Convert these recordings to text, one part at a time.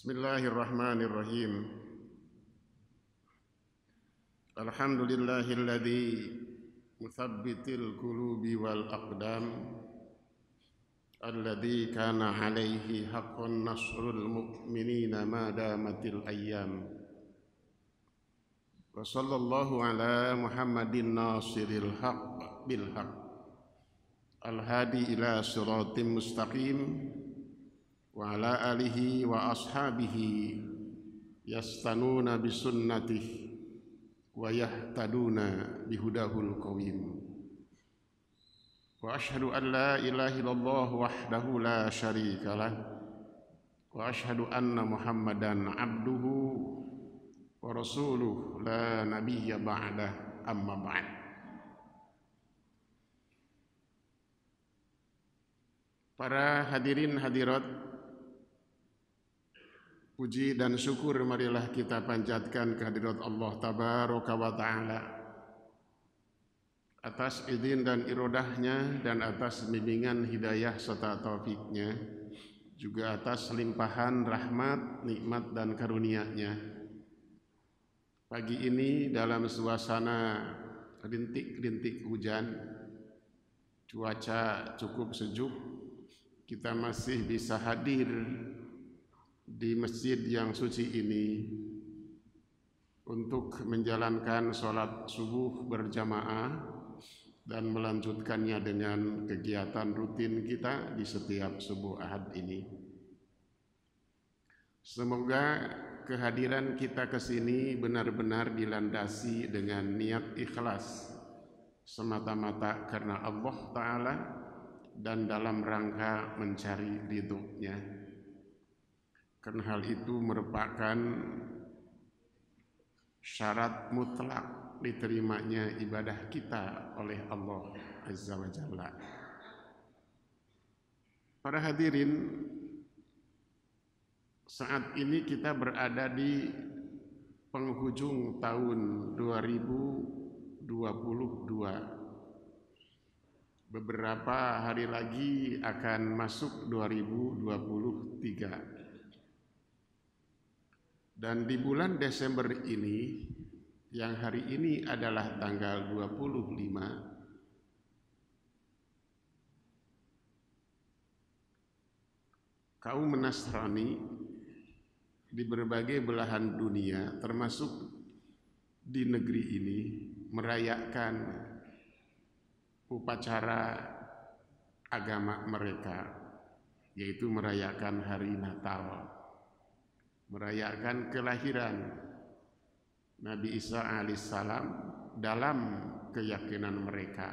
Bismillahirrahmanirrahim. Alhamdulillahilladzi muthabbitil qulubi wal aqdam alladzi kana alaihi haqqun nasrul mu'minina ma damatil ayyam. Wa sallallahu ala Muhammadin nasiril haqq bil haqq al-hadi ila siratim mustaqim wa ala alihi wa ashabihi yastanuna bisunnatihi wa yahtaduna bihudahul qawim. Wa ashhadu an la ilaha illallah wahdahu la syarika lah wa ashhadu anna Muhammadan abduhu wa rasuluh la nabiyya ba'dah, amma ba'd. Para hadirin hadirat, puji dan syukur marilah kita panjatkan kehadirat Allah Tabaraka wa Ta'ala atas izin dan irodahnya dan atas bimbingan hidayah serta taufiknya, juga atas limpahan rahmat, nikmat dan karunia-Nya. Pagi ini dalam suasana rintik-rintik hujan, cuaca cukup sejuk, kita masih bisa hadir di masjid yang suci ini untuk menjalankan sholat subuh berjamaah dan melanjutkannya dengan kegiatan rutin kita di setiap subuh Ahad ini. Semoga kehadiran kita ke sini benar-benar dilandasi dengan niat ikhlas semata-mata karena Allah Ta'ala dan dalam rangka mencari ridho-Nya. Karena hal itu merupakan syarat mutlak diterimanya ibadah kita oleh Allah Azza wa Jalla. Para hadirin, saat ini kita berada di penghujung tahun 2022. Beberapa hari lagi akan masuk 2023. Dan di bulan Desember ini, yang hari ini adalah tanggal 25, kaum Nasrani di berbagai belahan dunia, termasuk di negeri ini, merayakan upacara agama mereka, yaitu merayakan hari Natal, merayakan kelahiran Nabi Isa alaihissalam dalam keyakinan mereka,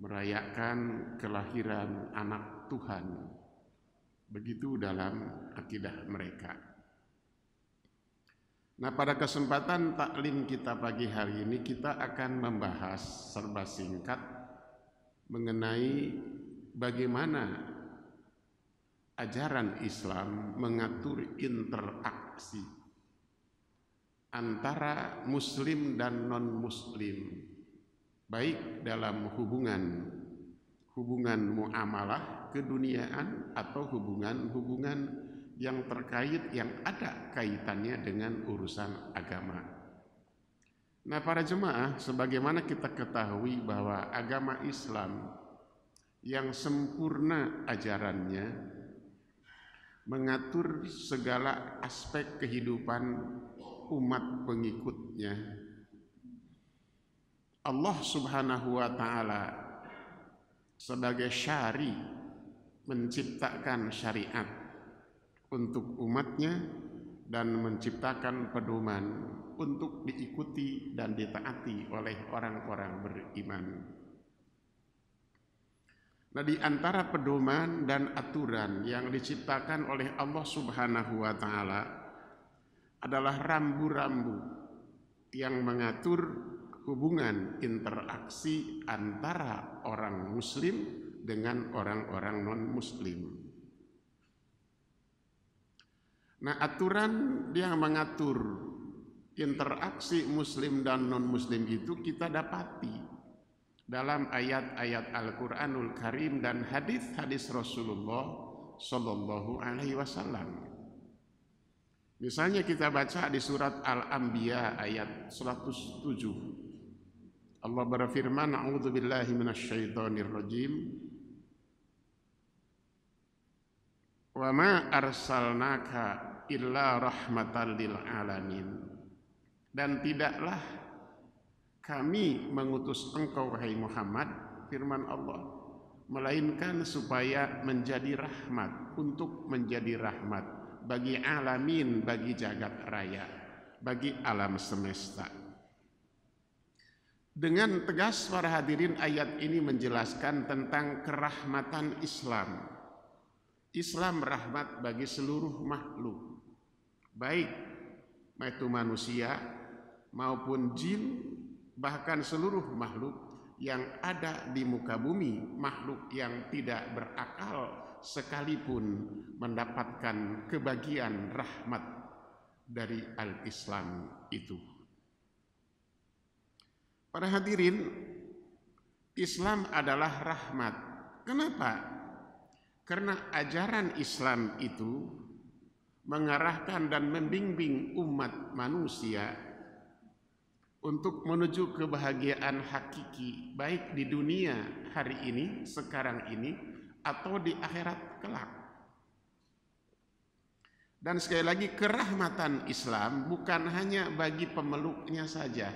merayakan kelahiran anak Tuhan, begitu dalam akidah mereka. Nah, pada kesempatan taklim kita pagi hari ini, kita akan membahas serba singkat mengenai bagaimana ajaran Islam mengatur interaksi antara muslim dan non-muslim, baik dalam hubungan muamalah keduniaan atau hubungan yang terkait, yang ada kaitannya dengan urusan agama. Nah, para jemaah, sebagaimana kita ketahui bahwa agama Islam yang sempurna ajarannya mengatur segala aspek kehidupan umat pengikutnya. Allah Subhanahu wa Ta'ala sebagai syari menciptakan syariat untuk umatnya dan menciptakan pedoman untuk diikuti dan ditaati oleh orang-orang beriman. Nah, di antara pedoman dan aturan yang diciptakan oleh Allah Subhanahu wa Ta'ala adalah rambu-rambu yang mengatur hubungan interaksi antara orang muslim dengan orang-orang non-muslim. Nah, aturan yang mengatur interaksi muslim dan non-muslim itu kita dapati dalam ayat-ayat Al-Quranul Karim dan hadis-hadis Rasulullah Sallallahu Alaihi Wasallam. Misalnya kita baca di surat Al-Anbiya ayat 107. Allah berfirman, "A'udzubillahi minasyaitonirrajim. Wa ma arsalnaka illa rahmatan lil alamin." Dan tidaklah kami mengutus engkau wahai Muhammad, firman Allah, melainkan supaya menjadi rahmat, untuk menjadi rahmat bagi alamin, bagi jagat raya, bagi alam semesta. Dengan tegas para hadirin, ayat ini menjelaskan tentang kerahmatan Islam. Islam rahmat bagi seluruh makhluk, baik itu manusia maupun jin, bahkan seluruh makhluk yang ada di muka bumi, makhluk yang tidak berakal sekalipun mendapatkan kebagian rahmat dari al-Islam itu. Para hadirin, Islam adalah rahmat. Kenapa? Karena ajaran Islam itu mengarahkan dan membimbing umat manusia untuk menuju kebahagiaan hakiki, baik di dunia hari ini, sekarang ini, atau di akhirat kelak. Dan sekali lagi, kerahmatan Islam bukan hanya bagi pemeluknya saja.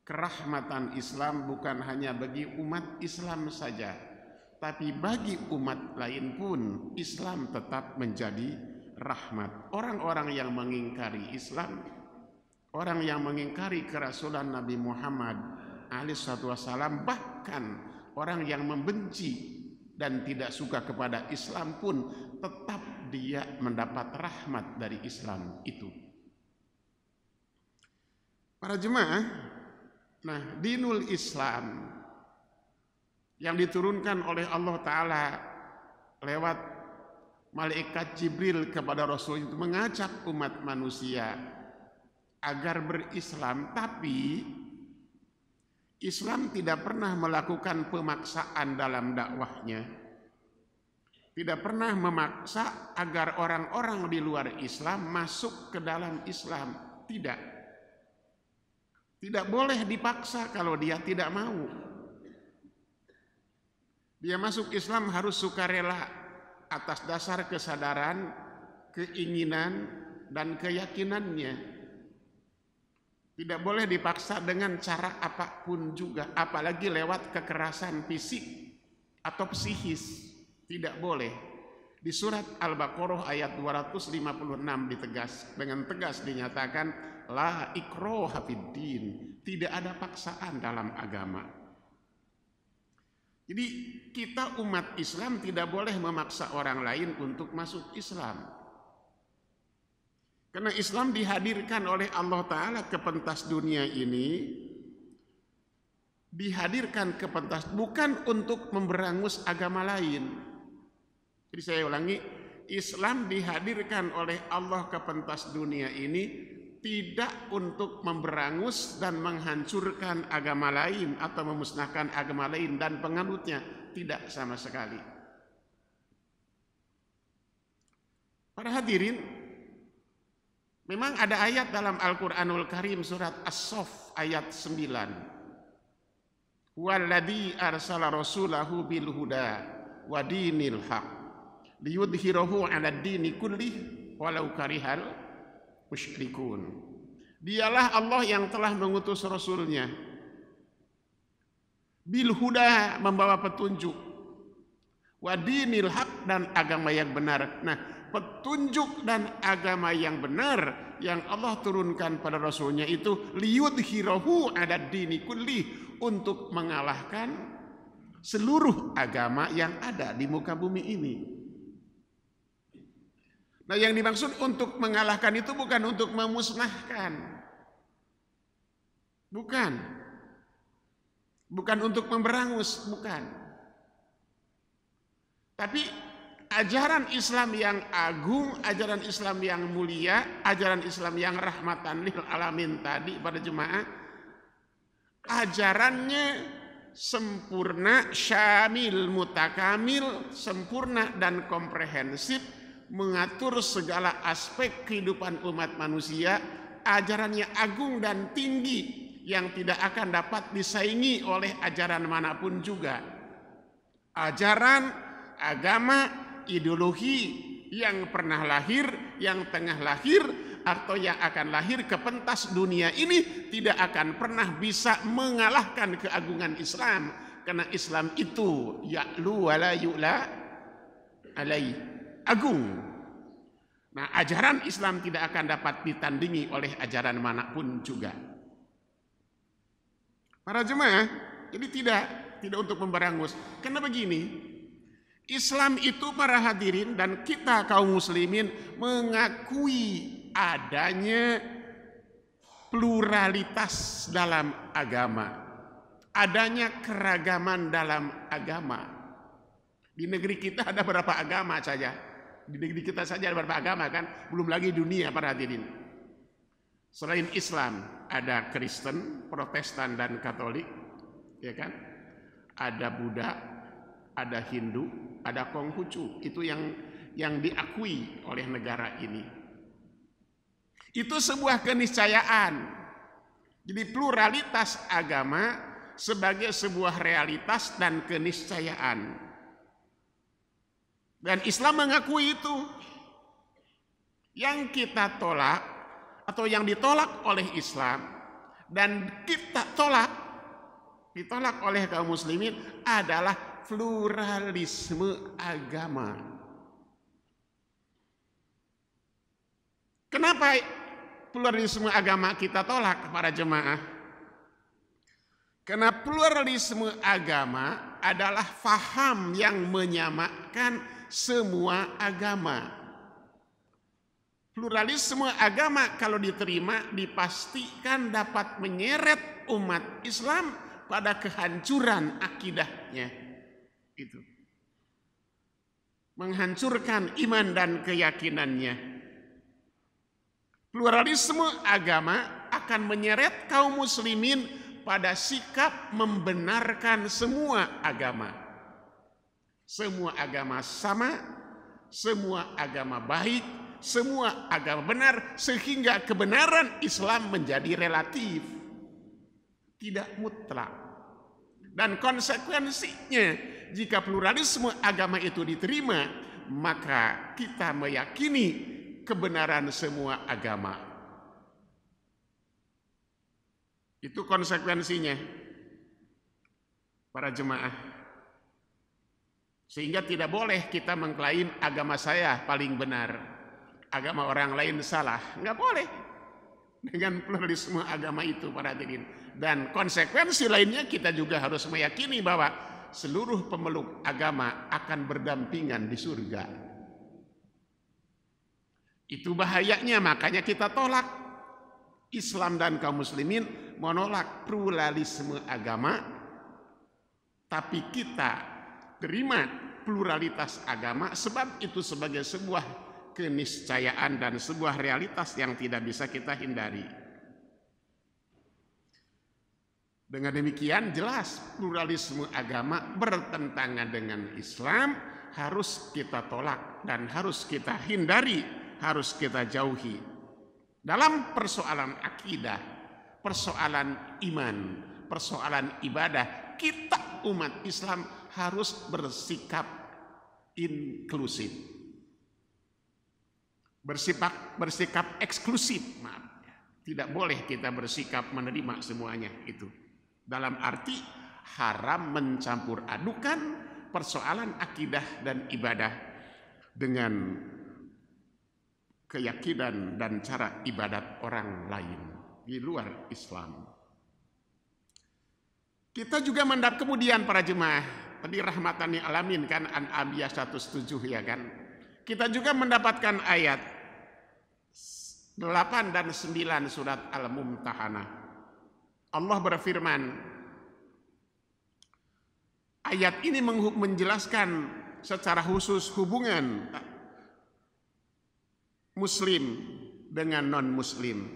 Kerahmatan Islam bukan hanya bagi umat Islam saja, tapi bagi umat lain pun Islam tetap menjadi rahmat. Orang-orang yang mengingkari Islam, orang yang mengingkari kerasulan Nabi Muhammad alaihissalam, bahkan orang yang membenci dan tidak suka kepada Islam pun tetap dia mendapat rahmat dari Islam itu. Para jemaah, nah, dinul Islam yang diturunkan oleh Allah Ta'ala lewat malaikat Jibril kepada Rasul itu mengajak umat manusia agar berislam, tapi Islam tidak pernah melakukan pemaksaan dalam dakwahnya. Tidak pernah memaksa agar orang-orang di luar Islam masuk ke dalam Islam. Tidak. Tidak boleh dipaksa kalau dia tidak mau. Dia masuk Islam harus sukarela atas dasar kesadaran, keinginan, dan keyakinannya. Tidak boleh dipaksa dengan cara apapun juga, apalagi lewat kekerasan fisik atau psikis. Tidak boleh. Di surat Al-Baqarah ayat 256 dengan tegas dinyatakan, la ikraha fiddin, tidak ada paksaan dalam agama. Jadi kita umat Islam tidak boleh memaksa orang lain untuk masuk Islam. Karena Islam dihadirkan oleh Allah Ta'ala ke pentas dunia ini, dihadirkan ke pentas bukan untuk memberangus agama lain. Jadi saya ulangi, Islam dihadirkan oleh Allah ke pentas dunia ini tidak untuk memberangus dan menghancurkan agama lain atau memusnahkan agama lain dan penganutnya, tidak sama sekali. Para hadirin, memang ada ayat dalam Al-Quranul Karim surat As-Saff ayat 9. Walladzi arsala rasulahu bil huda wa dinil haq liyudhhirahu 'alad dini kullih walau karihal musyrikun. Dialah Allah yang telah mengutus Rasulnya bil huda, membawa petunjuk, wa dinil haq, dan agama yang benar. Nah, petunjuk dan agama yang benar yang Allah turunkan pada Rasulnya itu liyudhhirahu 'alad dini kullih, untuk mengalahkan seluruh agama yang ada di muka bumi ini. Nah, yang dimaksud untuk mengalahkan itu bukan untuk memusnahkan. Bukan. Bukan untuk memberangus, bukan. Tapi ajaran Islam yang agung, ajaran Islam yang mulia, ajaran Islam yang rahmatan lil alamin tadi pada jemaah, ajarannya sempurna, syamil, mutakamil, sempurna dan komprehensif, mengatur segala aspek kehidupan umat manusia. Ajarannya agung dan tinggi yang tidak akan dapat disaingi oleh ajaran manapun juga. Ajaran, agama, ideologi yang pernah lahir, yang tengah lahir, atau yang akan lahir ke pentas dunia ini tidak akan pernah bisa mengalahkan keagungan Islam. Karena Islam itu ya'lu wa la yu'la alaih, agung. Nah, ajaran Islam tidak akan dapat ditandingi oleh ajaran manapun juga. Para jemaah, jadi tidak untuk memberangus. Karena begini, Islam itu para hadirin dan kita kaum muslimin mengakui adanya pluralitas dalam agama, adanya keragaman dalam agama. Di negeri kita ada berapa agama saja? Di negeri kita saja ada berapa agama kan? Belum lagi dunia para hadirin. Selain Islam ada Kristen, Protestan dan Katolik, ya kan? Ada Buddha, ada Hindu, ada Konghucu. Itu yang diakui oleh negara ini. Itu sebuah keniscayaan. Jadi pluralitas agama sebagai sebuah realitas dan keniscayaan. Dan Islam mengakui itu. Yang kita tolak atau yang ditolak oleh Islam dan kita ditolak oleh kaum muslimin adalah pluralisme agama. Kenapa pluralisme agama kita tolak para jemaah? Karena pluralisme agama adalah faham yang menyamakan semua agama. Pluralisme agama kalau diterima dipastikan dapat menyeret umat Islam pada kehancuran akidahnya. Itu menghancurkan iman dan keyakinannya. Pluralisme agama akan menyeret kaum muslimin pada sikap membenarkan semua agama. Semua agama sama, semua agama baik, semua agama benar, sehingga kebenaran Islam menjadi relatif, tidak mutlak. Dan konsekuensinya, jika pluralisme agama itu diterima, maka kita meyakini kebenaran semua agama. Itu konsekuensinya, para jemaah. Sehingga tidak boleh kita mengklaim agama saya paling benar, agama orang lain salah. Enggak boleh. Dengan pluralisme agama itu para hadirin. Dan konsekuensi lainnya kita juga harus meyakini bahwa seluruh pemeluk agama akan berdampingan di surga. Itu bahayanya, makanya kita tolak. Islam dan kaum muslimin menolak pluralisme agama, tapi kita terima pluralitas agama sebab itu sebagai sebuah keniscayaan dan sebuah realitas yang tidak bisa kita hindari. Dengan demikian jelas pluralisme agama bertentangan dengan Islam, harus kita tolak dan harus kita hindari, harus kita jauhi. Dalam persoalan akidah, persoalan iman, persoalan ibadah, kita umat Islam harus bersikap inklusif, bersikap eksklusif. Maaf, tidak boleh kita bersikap menerima semuanya itu. Dalam arti haram mencampur adukan persoalan akidah dan ibadah dengan keyakinan dan cara ibadat orang lain di luar Islam. Kita juga mendapat kemudian para jemaah, tadi rahmatan lil alamin kan An-Anbiya 107 ya kan. Kita juga mendapatkan ayat 8 dan 9 surat Al-Mumtahanah. Allah berfirman, ayat ini menjelaskan secara khusus hubungan muslim dengan non-muslim.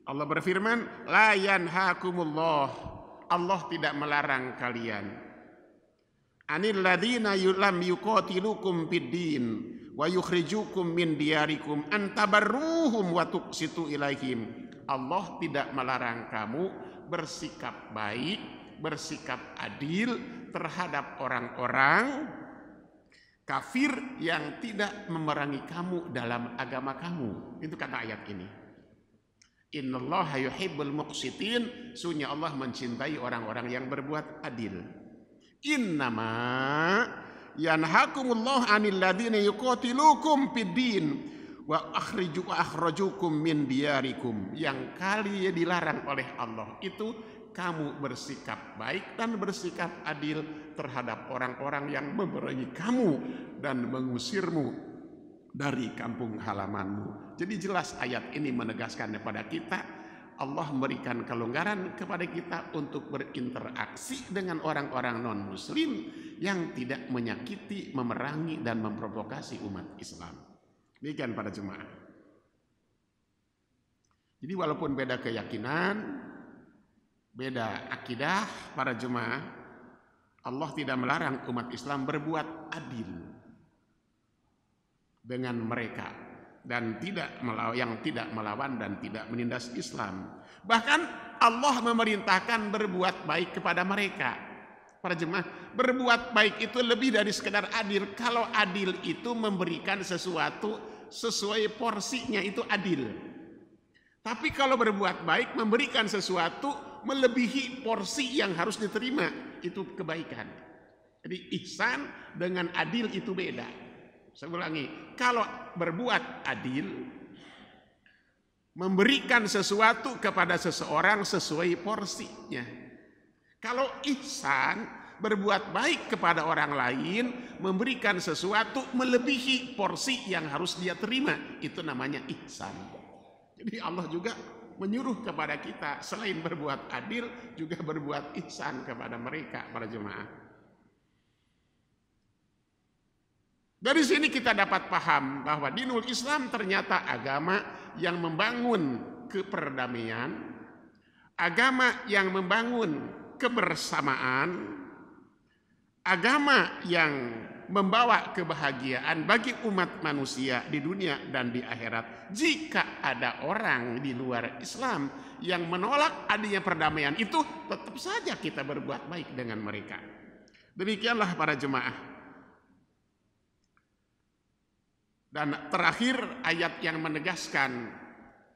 Allah berfirman, la yanhakumullah, Allah tidak melarang kalian, anil ladzina lam yuqatilukum fid din wa yukhrijukum min diyarikum an tabarruhum wa tuqsitu ilaihim. Allah tidak melarang kamu bersikap baik, bersikap adil terhadap orang-orang kafir yang tidak memerangi kamu dalam agama kamu. Itu kata ayat ini. Innallaha yuhibbul muqsitin, sesungguhnya Allah mencintai orang-orang yang berbuat adil. Innama yanhakumullahu 'anil ladzina yuqatilukum fid-din wa akhrajukum min diyarikum. Yang kali dilarang oleh Allah itu kamu bersikap baik dan bersikap adil terhadap orang-orang yang memerangi kamu dan mengusirmu dari kampung halamanmu. Jadi jelas ayat ini menegaskan kepada kita, Allah memberikan kelonggaran kepada kita untuk berinteraksi dengan orang-orang non-muslim yang tidak menyakiti, memerangi, dan memprovokasi umat Islam. Demikian para jemaah. Jadi walaupun beda keyakinan, beda akidah para jemaah, Allah tidak melarang umat Islam berbuat adil dengan mereka dan yang tidak melawan dan tidak menindas Islam. Bahkan Allah memerintahkan berbuat baik kepada mereka. Para jemaah, berbuat baik itu lebih dari sekedar adil. Kalau adil itu memberikan sesuatu sesuai porsinya, itu adil. Tapi kalau berbuat baik memberikan sesuatu melebihi porsi yang harus diterima, itu kebaikan. Jadi ihsan dengan adil itu beda. Saya ulangi, kalau berbuat adil memberikan sesuatu kepada seseorang sesuai porsinya. Kalau ihsan berbuat baik kepada orang lain memberikan sesuatu melebihi porsi yang harus dia terima, itu namanya ihsan. Jadi Allah juga menyuruh kepada kita selain berbuat adil juga berbuat ihsan kepada mereka, para jemaah. Dari sini kita dapat paham bahwa dinul Islam ternyata agama yang membangun keperdamaian, agama yang membangun kebersamaan, agama yang membawa kebahagiaan bagi umat manusia di dunia dan di akhirat. Jika ada orang di luar Islam yang menolak adanya perdamaian itu, tetap saja kita berbuat baik dengan mereka. Demikianlah para jemaah. Dan terakhir ayat yang menegaskan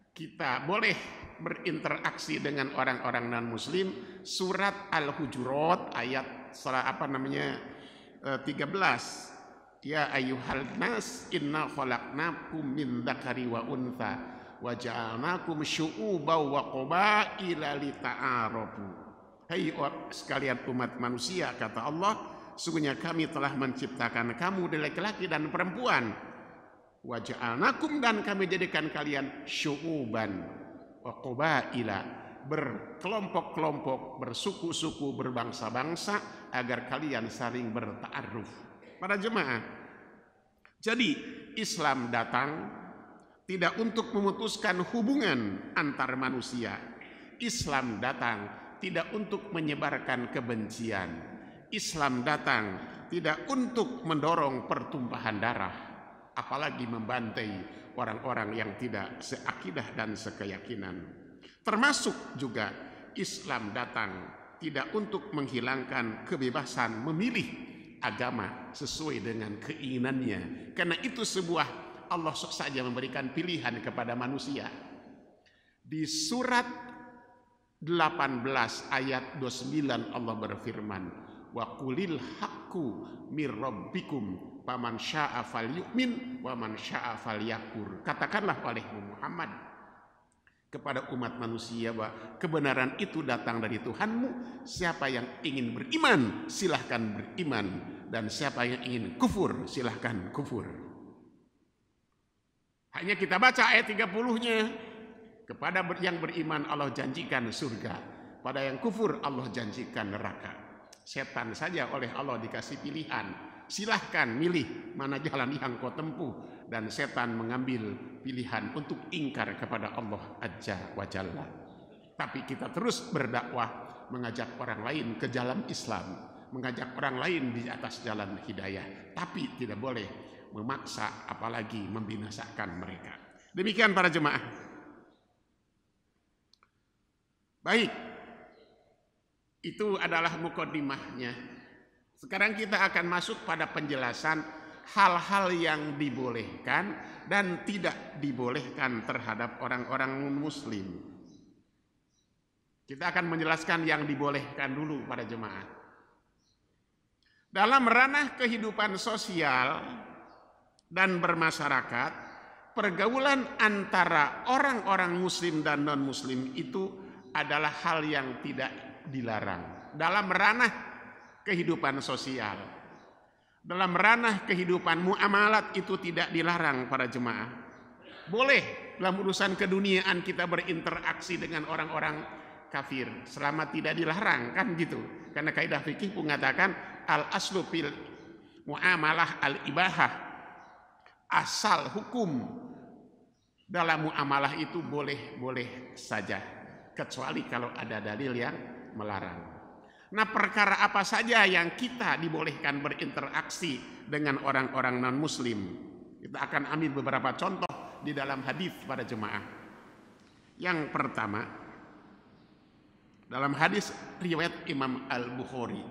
kita boleh berinteraksi dengan orang-orang non-muslim, surat Al-Hujurat ayat 13. Ya ayyuhal nas inna khalaqnakum min dzakari wa untha wa ja'alnakum syu'uban wa qabaila lita'arafu. Hai sekalian umat manusia, kata Allah, sungguhnya kami telah menciptakan kamu dari laki-laki dan perempuan. Wa ja'alnakum, dan kami jadikan kalian syu'uban wa qabaila, berkelompok-kelompok, bersuku-suku, berbangsa-bangsa, agar kalian saling berta'aruf. Para jemaah, jadi Islam datang tidak untuk memutuskan hubungan antar manusia. Islam datang tidak untuk menyebarkan kebencian. Islam datang tidak untuk mendorong pertumpahan darah, apalagi membantai orang-orang yang tidak seakidah dan sekeyakinan. Termasuk juga Islam datang tidak untuk menghilangkan kebebasan memilih agama sesuai dengan keinginannya. Karena itu sebuah Allah saja memberikan pilihan kepada manusia. Di surat 18 ayat 29 Allah berfirman, wa qulil haqqu mir rabbikum faman syaa'a falyu'min wa man syaa'a falyakfur. Katakanlah oleh Muhammad kepada umat manusia bahwa kebenaran itu datang dari Tuhanmu. Siapa yang ingin beriman silahkan beriman, dan siapa yang ingin kufur silahkan kufur. Hanya kita baca ayat 30-nya. Kepada yang beriman Allah janjikan surga, pada yang kufur Allah janjikan neraka. Setan saja oleh Allah dikasih pilihan, silahkan milih mana jalan yang kau tempuh, dan setan mengambil pilihan untuk ingkar kepada Allah Azza wa Jalla. Tapi kita terus berdakwah, mengajak orang lain ke jalan Islam, mengajak orang lain di atas jalan hidayah. Tapi tidak boleh memaksa, apalagi membinasakan mereka. Demikian para jemaah. Baik, itu adalah mukaddimahnya. Sekarang kita akan masuk pada penjelasan hal-hal yang dibolehkan dan tidak dibolehkan terhadap orang-orang non-muslim. Kita akan menjelaskan yang dibolehkan dulu pada jemaah. Dalam ranah kehidupan sosial dan bermasyarakat, pergaulan antara orang-orang muslim dan non-muslim itu adalah hal yang tidak dilarang. Dalam ranah kehidupan sosial, dalam ranah kehidupan muamalat itu tidak dilarang para jemaah. Boleh dalam urusan keduniaan kita berinteraksi dengan orang-orang kafir selama tidak dilarang, kan gitu. Karena kaidah fikih mengatakan al aslu fil muamalah al ibahah. Asal hukum dalam muamalah itu boleh saja, kecuali kalau ada dalil yang melarang. Nah, perkara apa saja yang kita dibolehkan berinteraksi dengan orang-orang non-muslim? Kita akan ambil beberapa contoh di dalam hadis pada jemaah. Yang pertama, dalam hadis riwayat Imam Al-Bukhari,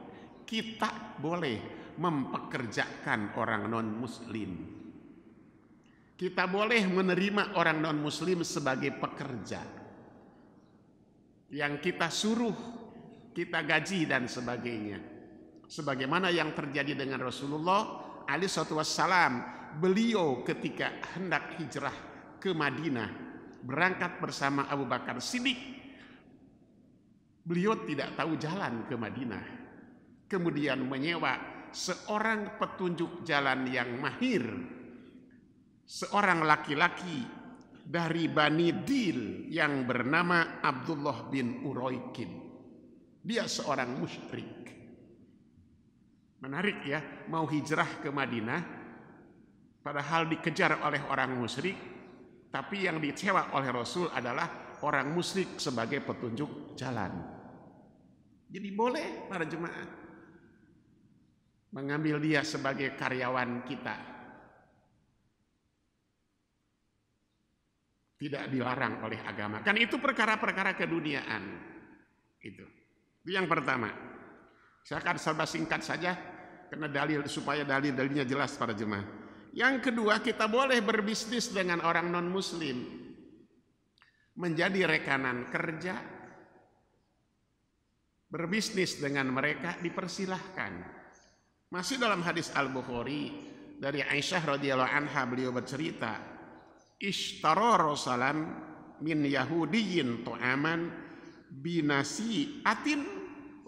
kita boleh mempekerjakan orang non-muslim. Kita boleh menerima orang non-muslim sebagai pekerja yang kita suruh, kita gaji dan sebagainya. Sebagaimana yang terjadi dengan Rasulullah alaihi wassalam, beliau ketika hendak hijrah ke Madinah, berangkat bersama Abu Bakar Siddiq, beliau tidak tahu jalan ke Madinah. Kemudian menyewa seorang petunjuk jalan yang mahir, seorang laki-laki dari Bani Dil yang bernama Abdullah bin Uraikin. Dia seorang musyrik. Menarik ya, mau hijrah ke Madinah padahal dikejar oleh orang musyrik, tapi yang disewa oleh Rasul adalah orang musyrik sebagai petunjuk jalan. Jadi boleh para jemaah mengambil dia sebagai karyawan kita. Tidak dilarang oleh agama. Kan itu perkara-perkara keduniaan. Itu yang pertama. Saya akan serba singkat saja karena supaya dalil-dalilnya jelas para jemaah. Yang kedua, kita boleh berbisnis dengan orang non-muslim, menjadi rekanan kerja, berbisnis dengan mereka dipersilahkan. Masih dalam hadis Al-Bukhari dari Aisyah radhiyallahu anha, beliau bercerita, ishtara Rasulullah min Yahudiyin tu'aman binasi atin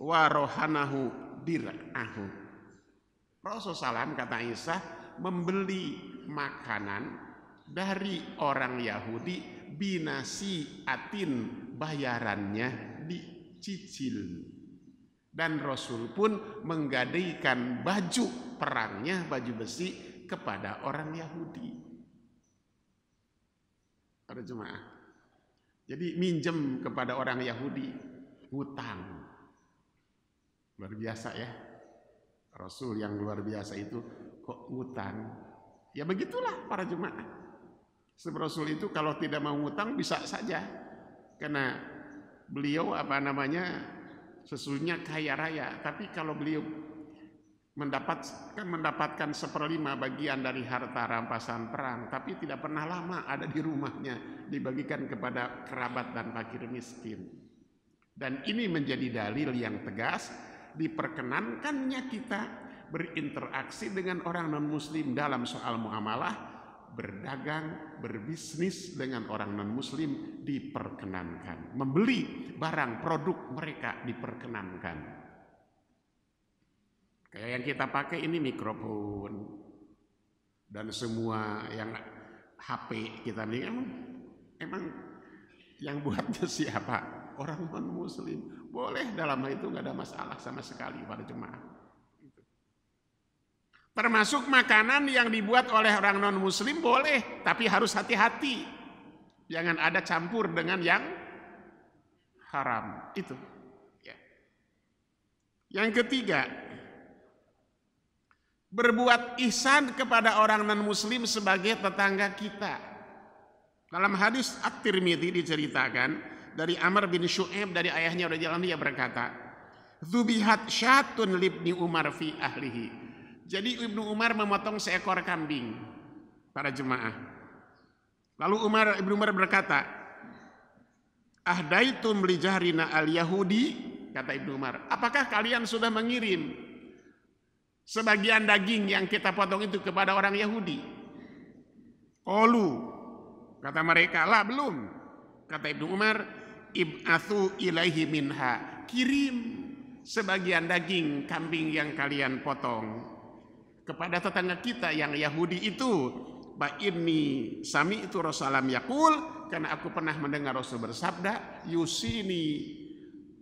warohanahu dir'ahu. Rasulullah SAW, kata Aisyah, membeli makanan dari orang Yahudi binasi atin, bayarannya dicicil. Dan Rasul pun menggadaikan baju perangnya, baju besi, kepada orang Yahudi. Para jemaah, jadi minjem kepada orang Yahudi, hutang. Luar biasa ya. Rasul yang luar biasa itu kok hutang. Ya begitulah para jemaah. Sebab Rasul itu kalau tidak mau hutang bisa saja. Karena beliau sesungguhnya kaya raya. Tapi kalau beliau mendapatkan 1/5 bagian dari harta rampasan perang, tapi tidak pernah lama ada di rumahnya, dibagikan kepada kerabat dan fakir miskin. Dan ini menjadi dalil yang tegas diperkenankannya kita berinteraksi dengan orang non-muslim dalam soal muamalah, berdagang, berbisnis dengan orang non-muslim diperkenankan, membeli barang produk mereka diperkenankan. Kayak yang kita pakai ini mikrofon dan semua yang HP kita beli, emang yang buatnya siapa? Orang non-muslim. Boleh, dalam hal itu nggak ada masalah sama sekali pada jemaah. Termasuk makanan yang dibuat oleh orang non-muslim boleh, tapi harus hati-hati. Jangan ada campur dengan yang haram. Itu. Yang ketiga, berbuat ihsan kepada orang non-muslim sebagai tetangga kita. Dalam hadis At-Tirmidzi diceritakan dari Amr bin Syu'aib dari ayahnya radhiyallahu anhu, dia berkata, "Dzubihat syatun libni Umar fi ahlihi." Jadi Ibnu Umar memotong seekor kambing, para jemaah. Lalu Ibnu Umar berkata, "Ahdaitum li jahrina al-Yahudi?" Kata Ibnu Umar, "Apakah kalian sudah mengirim sebagian daging yang kita potong itu kepada orang Yahudi?" Qalu, kata mereka, "La, belum." Kata Ibnu Umar, "Ib'atsu ilaihi minha." Kirim sebagian daging kambing yang kalian potong kepada tetangga kita yang Yahudi itu. Ba inni sami'tu Rasulullah yaqul, karena aku pernah mendengar Rasul bersabda, "Yusini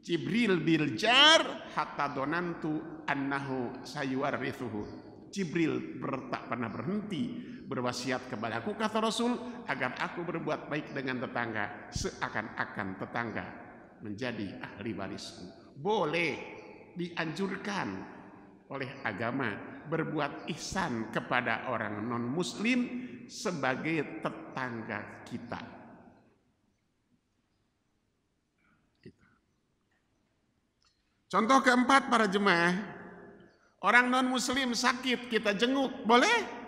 Jibril bil jar hatta donantu annahu sayuwarithuhu." Jibril tak pernah berhenti berwasiat kepadaku, kata Rasul, agar aku berbuat baik dengan tetangga seakan-akan tetangga menjadi ahli warisku. Boleh, dianjurkan oleh agama berbuat ihsan kepada orang non-muslim sebagai tetangga kita. Contoh keempat, para jemaah, orang non-muslim sakit, kita jenguk, boleh?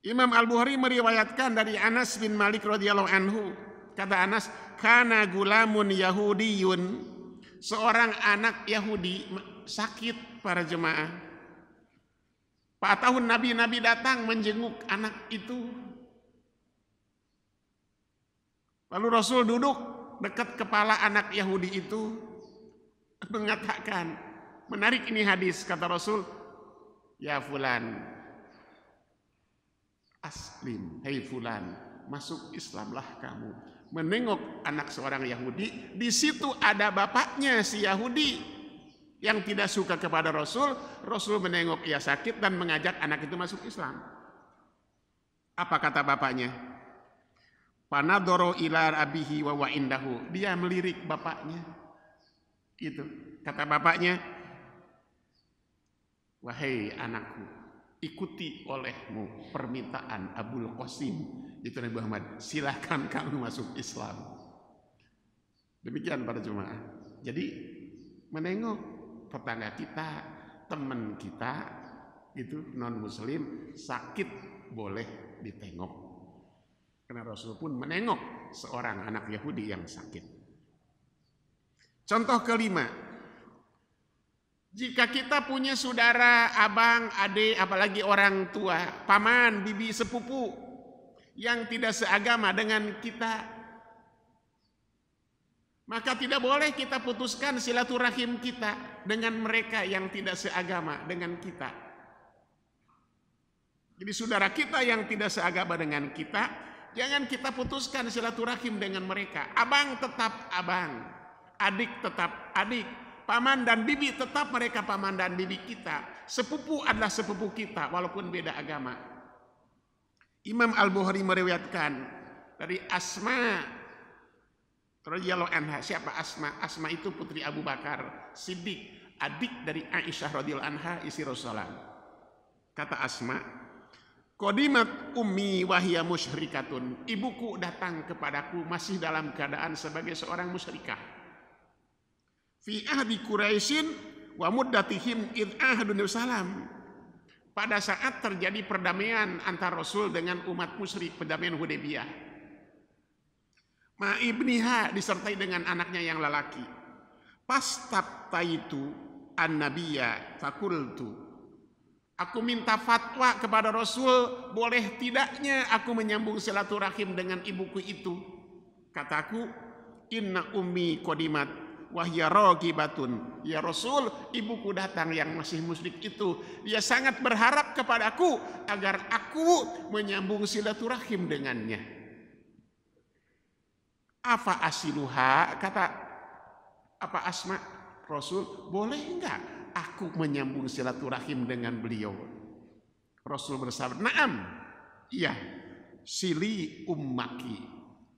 Imam Al-Bukhari meriwayatkan dari Anas bin Malik radhiyallahu anhu, kata Anas, "Kana gulamun Yahudiyun." Seorang anak Yahudi sakit, para jemaah. 4 tahun Nabi datang menjenguk anak itu. Lalu Rasul duduk dekat kepala anak Yahudi itu, mengatakan, menarik ini hadis, kata Rasul, "Ya fulan, aslim, hei fulan, masuk Islamlah kamu." Menengok anak seorang Yahudi, di situ ada bapaknya si Yahudi yang tidak suka kepada Rasul. Rasul menengok ia sakit dan mengajak anak itu masuk Islam. Apa kata bapaknya? "Panadoro ila abihi wa wa indahu." Dia melirik bapaknya. Itu kata bapaknya, "Wahai anakku, ikuti olehmu permintaan Abul Qasim," itu Nabi Muhammad, "silakan kamu masuk Islam." Demikian para jemaah. Jadi menengok tetangga kita, teman kita itu non muslim sakit, boleh ditengok. Karena Rasul pun menengok seorang anak Yahudi yang sakit. Contoh kelima, jika kita punya saudara, abang, adik, apalagi orang tua, paman, bibi, sepupu yang tidak seagama dengan kita, maka tidak boleh kita putuskan silaturahim kita dengan mereka yang tidak seagama dengan kita. Jadi saudara kita yang tidak seagama dengan kita, jangan kita putuskan silaturahim dengan mereka. Abang tetap abang, adik tetap adik, paman dan bibi tetap mereka paman dan bibi kita. Sepupu adalah sepupu kita walaupun beda agama. Imam Al-Bukhari meriwayatkan dari Asma radhiyallahu anha. Siapa Asma? Asma itu putri Abu Bakar Siddiq, adik dari Aisyah radhiyallahu anha, istri Rasulullah. Kata Asma, "Qadimat ummi wahya musyrikatun." Ibuku datang kepadaku masih dalam keadaan sebagai seorang musyrikah. Fi ahdi Quraisyin wa muddatihim id ahadun salam. Pada saat terjadi perdamaian antara Rasul dengan umat musyrik, perdamaian Hudaybiyah. Ma ibniha, disertai dengan anaknya yang lelaki. Pastabtaitu an-nabiyya fakultu. Aku minta fatwa kepada Rasul, boleh tidaknya aku menyambung silaturahim dengan ibuku itu. Kataku, "Inna ummi qadimat wahya ragibatun." Ya Rasul, ibuku datang yang masih musyrik itu. Dia sangat berharap kepadaku agar aku menyambung silaturahim dengannya. Afa asiluha, kata apa Asma, "Rasul, boleh enggak aku menyambung silaturahim dengan beliau?" Rasul bersabda, "Na'am, iya, sili ummaki,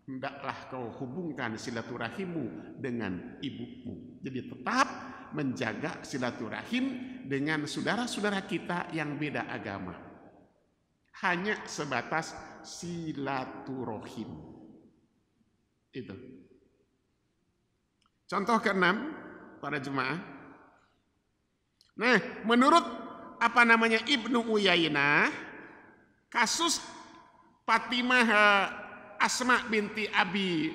hendaklah kau hubungkan silaturahimmu dengan ibumu." Jadi tetap menjaga silaturahim dengan saudara-saudara kita yang beda agama. Hanya sebatas silaturahim. Itu. Contoh ke-6 para jemaah. Nah, menurut Ibnu Uyainah, kasus Fatimah Asma binti Abi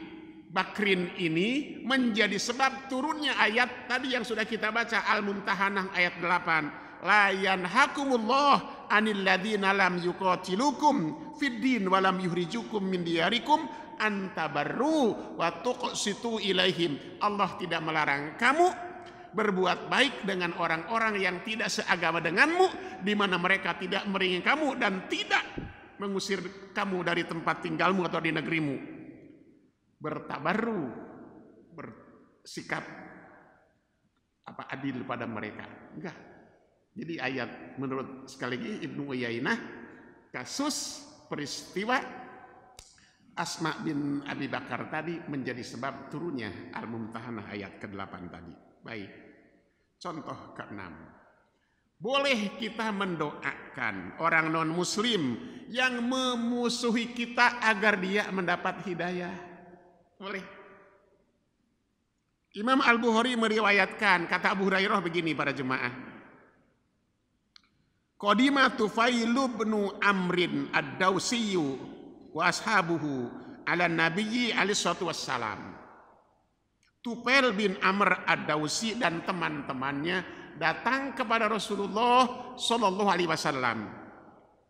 Bakrin ini menjadi sebab turunnya ayat tadi yang sudah kita baca, Al-Mumtahanah ayat 8. La yanhakumullah anil ladzina lam yuqatilukum fid din wa lam yuhrijukum min diyarikum antabarru wa tuqsitu ilaihim. Allah tidak melarang kamu berbuat baik dengan orang-orang yang tidak seagama denganmu, di mana mereka tidak meringin kamu dan tidak mengusir kamu dari tempat tinggalmu atau di negerimu. Bertabarru, bersikap adil pada mereka. Enggak. Jadi ayat menurut sekali lagi Ibnu Uyainah, kasus peristiwa Asma bin Abi Bakar tadi menjadi sebab turunnya Al-Mumtahanah ayat ke-8 tadi. Baik. Contoh ke-6. Boleh kita mendoakan orang non-muslim yang memusuhi kita agar dia mendapat hidayah. Boleh. Imam Al-Bukhari meriwayatkan, kata Abu Hurairah begini para jemaah. Qadima Tufailu bin Amrin ad-Dawsiyyu wa ashabuhu ala nabiyyi alaihi salatu wassalam. Tufail bin Amr ad-Dawsi dan teman-temannya datang kepada Rasulullah sallallahu alaihi wasallam.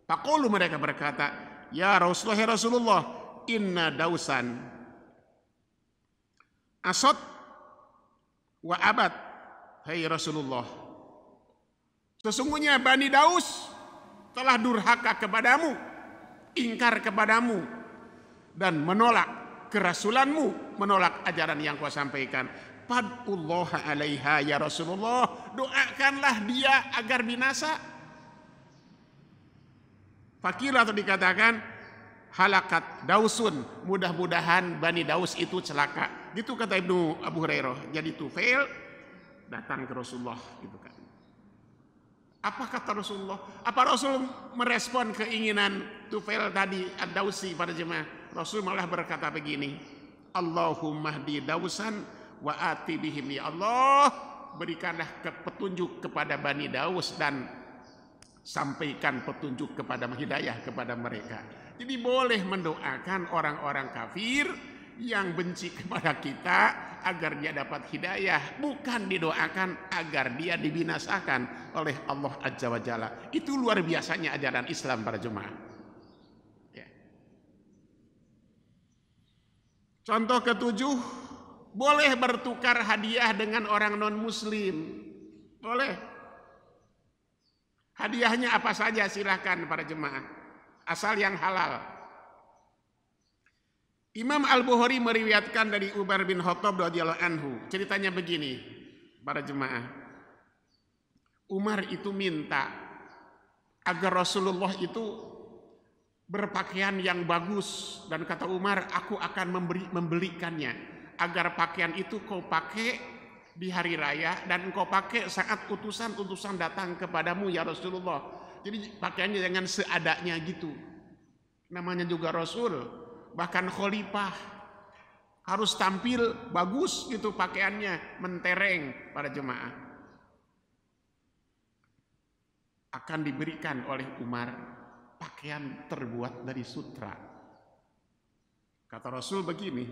Faqulu, mereka berkata, ya Rasulullah, inna Dausan asad wa abad. Hai Rasulullah, sesungguhnya Bani Daus telah durhaka kepadamu, ingkar kepadamu, dan menolak kerasulanmu, menolak ajaran yang kau sampaikan. Fadullah alaiha ya Rasulullah, doakanlah dia agar binasa. Fakir atau dikatakan halakat Dausun, mudah-mudahan Bani Daus itu celaka. Gitu kata Ibnu Abu Hurairah. Jadi Tufail datang ke Rasulullah gitu kan. Apa kata Rasulullah? Apa Rasul merespon keinginan Tufail tadi ad-Dausi pada jemaah? Rasul malah berkata begini, Allahumma hdi Dausan wa ati bihim, ya Allah, berikanlah petunjuk kepada Bani Daus dan sampaikan petunjuk kepada hidayah kepada mereka. Jadi boleh mendoakan orang-orang kafir yang benci kepada kita agar dia dapat hidayah, bukan didoakan agar dia dibinasakan oleh Allah Azza wa Jalla. Itu luar biasanya ajaran Islam para jemaah. Contoh ke-7, boleh bertukar hadiah dengan orang non-muslim. Boleh. Hadiahnya apa saja silahkan para jemaah. Asal yang halal. Imam Al-Bukhari meriwayatkan dari Umar bin Khattab radhiyallahu anhu. Ceritanya begini, para jemaah. Umar itu minta agar Rasulullah itu berpakaian yang bagus, dan kata Umar, aku akan membelikannya agar pakaian itu kau pakai di hari raya dan kau pakai saat utusan-utusan datang kepadamu ya Rasulullah. Jadi pakaiannya jangan seadanya gitu. Namanya juga Rasul, bahkan khalifah, harus tampil bagus gitu pakaiannya, mentereng para jemaah. Akan diberikan oleh Umar pakaian terbuat dari sutra. Kata Rasul begini,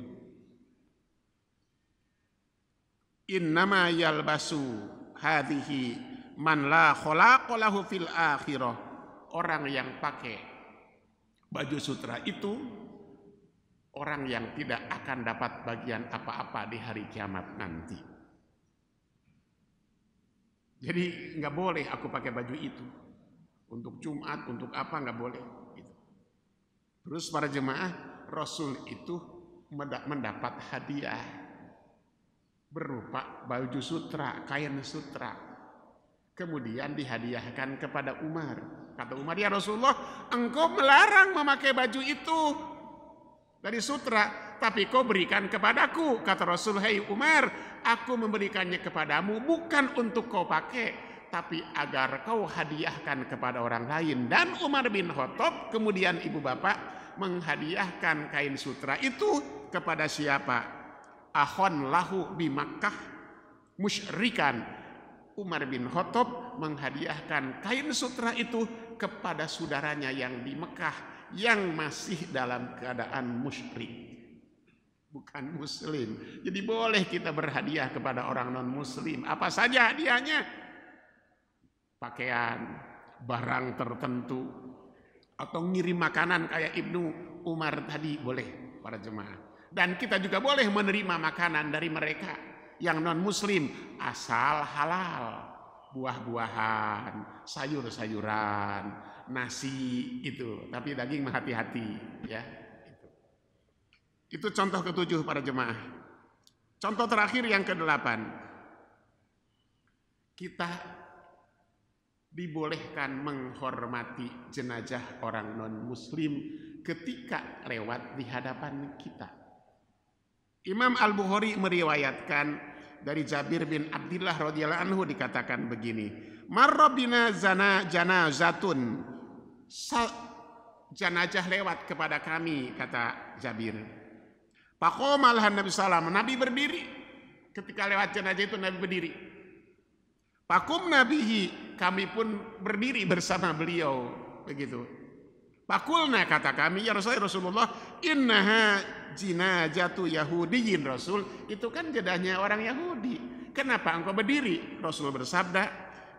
innama yalbasu hadhihi man la khalaqa lahu fil akhirah. Orang yang pakai baju sutra itu orang yang tidak akan dapat bagian apa-apa di hari kiamat nanti. Jadi nggak boleh aku pakai baju itu. Untuk Jumat, untuk apa, nggak boleh. Gitu. Terus para jemaah, Rasul itu mendapat hadiah berupa baju sutra, kain sutra. Kemudian dihadiahkan kepada Umar. Kata Umar, ya Rasulullah, engkau melarang memakai baju itu dari sutra, tapi kau berikan kepadaku. Kata Rasul, "Hai Umar, aku memberikannya kepadamu bukan untuk kau pakai, tapi agar kau hadiahkan kepada orang lain." Dan Umar bin Khattab, kemudian ibu bapak, menghadiahkan kain sutra itu kepada siapa? Akhon lahu bi Makkah musyrikan. Umar bin Khattab menghadiahkan kain sutra itu kepada saudaranya yang di Mekah yang masih dalam keadaan musyrik, bukan muslim. Jadi boleh kita berhadiah kepada orang non muslim. Apa saja hadiahnya? Pakaian, barang tertentu, atau ngirim makanan kayak Ibnu Umar tadi, boleh para jemaah. Dan kita juga boleh menerima makanan dari mereka yang non muslim asal halal. Buah-buahan, sayur-sayuran, nasi itu, tapi daging hati-hati ya. Itu contoh ke-7 para jemaah. Contoh terakhir yang ke-8. Kita dibolehkan menghormati jenazah orang non muslim ketika lewat di hadapan kita. Imam Al-Bukhari meriwayatkan dari Jabir bin Abdullah radhiyallahu anhu, dikatakan begini, "Marra bina janazatun." Jenazah lewat kepada kami, kata Jabir. Faqama lahan Nabi sallallahu, Nabi berdiri. Ketika lewat jenazah itu Nabi berdiri. Faqum nabihi, kami pun berdiri bersama beliau, begitu. Faqulna, kata kami, ya Rasulullah, innaha jinazatu yahudiyin. Rasul, itu kan jenazahnya orang Yahudi, kenapa engkau berdiri? Rasul bersabda,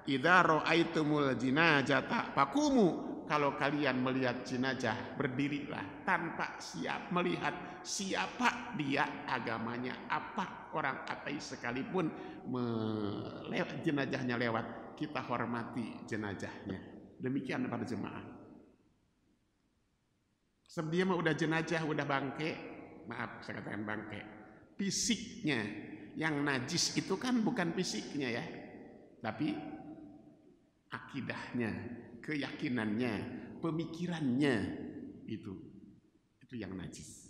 idza ra'aitumul jinazata faqumu, kalau kalian melihat jenazah berdirilah, tanpa siap melihat siapa dia, agamanya apa, orang ateis sekalipun jenazahnya lewat, kita hormati jenazahnya. Demikian para jemaah. Sebab dia mah udah jenazah, udah bangke, maaf saya katakan bangke, fisiknya yang najis itu kan bukan fisiknya ya, tapi akidahnya, keyakinannya, pemikirannya, itu yang najis.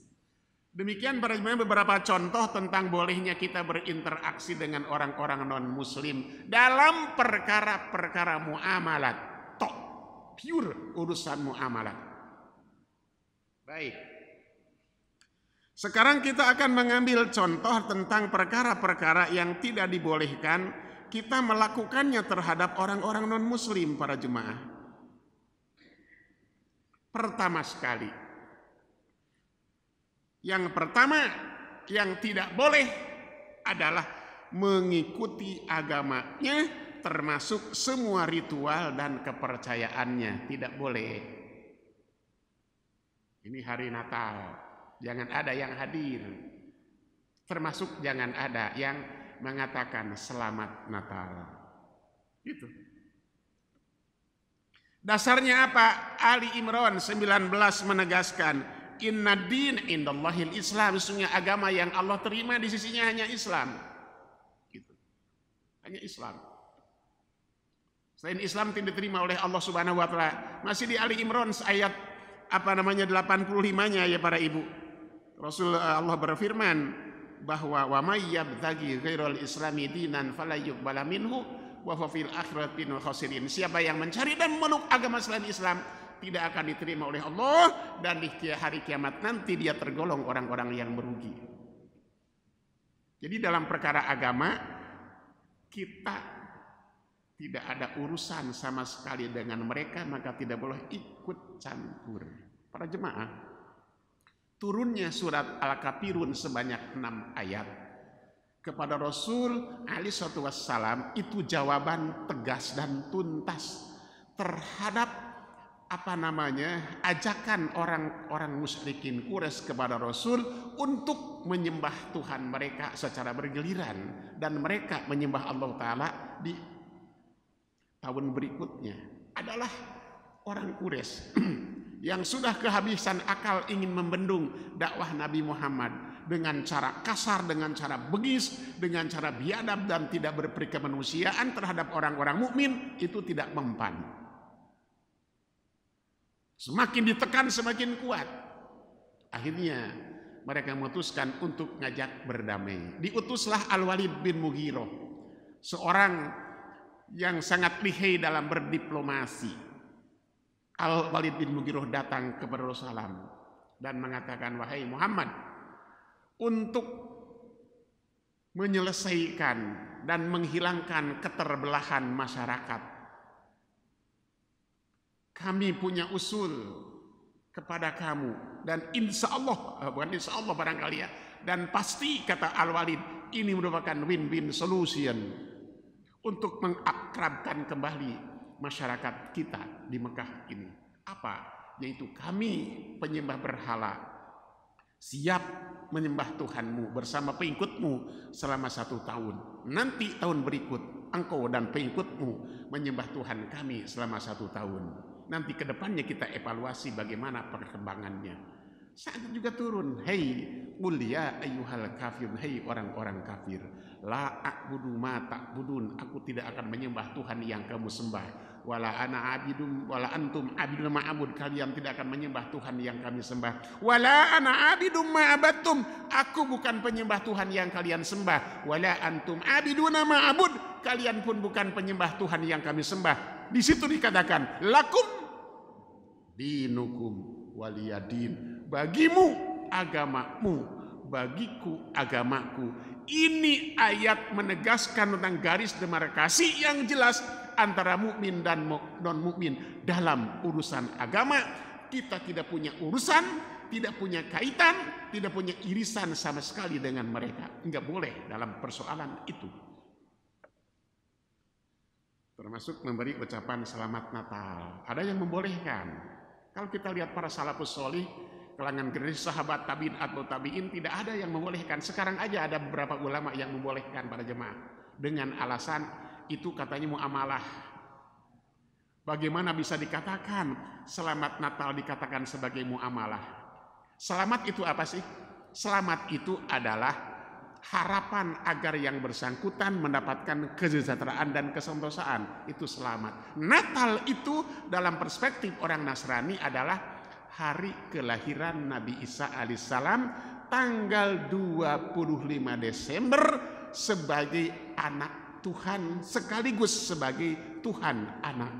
Demikian para jemaah beberapa contoh tentang bolehnya kita berinteraksi dengan orang-orang non muslim dalam perkara-perkara muamalat, pure urusan muamalat. Baik. Sekarang kita akan mengambil contoh tentang perkara-perkara yang tidak dibolehkan kita melakukannya terhadap orang-orang non-muslim para jemaah. Pertama sekali, yang pertama yang tidak boleh adalah mengikuti agamanya, termasuk semua ritual dan kepercayaannya. Tidak boleh. Ini hari Natal, jangan ada yang hadir. Termasuk jangan ada yang mengatakan selamat Natal. Itu. Dasarnya apa? Ali Imran 19 menegaskan, inna din indallahil Islam, sesungguhnya agama yang Allah terima di sisinya hanya Islam. Gitu. Hanya Islam. Selain Islam tidak diterima oleh Allah Subhanahu wa taala. Masih di Ali Imran ayat 85-nya ya para ibu. Rasul Allah berfirman bahwa wa may yabtaghi ghairal islami dinan fala yuqbala minhu wa huwa fil akhirati minal khasirin. Siapa yang mencari dan memeluk agama selain Islam tidak akan diterima oleh Allah, dan di hari kiamat nanti dia tergolong orang-orang yang merugi. Jadi dalam perkara agama kita tidak ada urusan sama sekali dengan mereka, maka tidak boleh ikut campur. Para jemaah, turunnya surat Al-Kafirun sebanyak 6 ayat kepada Rasul alaihi wassalam itu jawaban tegas dan tuntas terhadap ajakan orang-orang musyrikin Quraisy kepada Rasul untuk menyembah Tuhan mereka secara bergiliran, dan mereka menyembah Allah Ta'ala di tahun berikutnya adalah orang Quraisy yang sudah kehabisan akal ingin membendung dakwah Nabi Muhammad dengan cara kasar, dengan cara bengis, dengan cara biadab dan tidak berperi kemanusiaan terhadap orang-orang mukmin. Itu tidak mempan. Semakin ditekan semakin kuat. Akhirnya mereka memutuskan untuk ngajak berdamai. Diutuslah Al-Walid bin Mughirah, seorang yang sangat lihai dalam berdiplomasi. Al-Walid bin Mughirah datang kepada Rasulullah dan mengatakan, wahai Muhammad, untuk menyelesaikan dan menghilangkan keterbelahan masyarakat, kami punya usul kepada kamu, dan insya Allah, bukan insya Allah barangkali ya, dan pasti, kata Al-Walid, ini merupakan win-win solution untuk mengakrabkan kembali masyarakat kita di Mekah ini. Apa? Yaitu kami penyembah berhala siap menyembah Tuhanmu bersama pengikutmu selama 1 tahun. Nanti tahun berikut engkau dan pengikutmu menyembah Tuhan kami selama 1 tahun. Nanti kedepannya kita evaluasi bagaimana perkembangannya. Saat itu juga turun, hei qul ya ayyuhal kafirun, hei orang-orang kafir, la a'budu ma ta'budun, aku tidak akan menyembah Tuhan yang kamu sembah, wala ana abidum wala antum abidun ma'abud, kalian tidak akan menyembah Tuhan yang kami sembah, wala ana abidum ma'abattum, aku bukan penyembah Tuhan yang kalian sembah, wala antum abiduna ma'abud, kalian pun bukan penyembah Tuhan yang kami sembah. Di situ dikatakan lakum dinukum waliyadin, bagimu agamamu, bagiku agamaku. Ini ayat menegaskan tentang garis demarkasi yang jelas antara mukmin dan non mukmin dalam urusan agama. Kita tidak punya urusan, tidak punya kaitan, tidak punya irisan sama sekali dengan mereka. Enggak boleh dalam persoalan itu. Termasuk memberi ucapan selamat Natal. Ada yang membolehkan. Kalau kita lihat para salafus sholih, kalangan generasi sahabat tabi'in atau tabi'in, tidak ada yang membolehkan. Sekarang aja ada beberapa ulama yang membolehkan para jemaah dengan alasan itu katanya muamalah. Bagaimana bisa dikatakan selamat Natal dikatakan sebagai muamalah? Selamat itu apa sih? Selamat itu adalah harapan agar yang bersangkutan mendapatkan kesejahteraan dan kesentosaan. Itu selamat. Natal itu dalam perspektif orang Nasrani adalah hari kelahiran Nabi Isa alaihissalam tanggal 25 Desember sebagai anak Tuhan sekaligus sebagai Tuhan anak.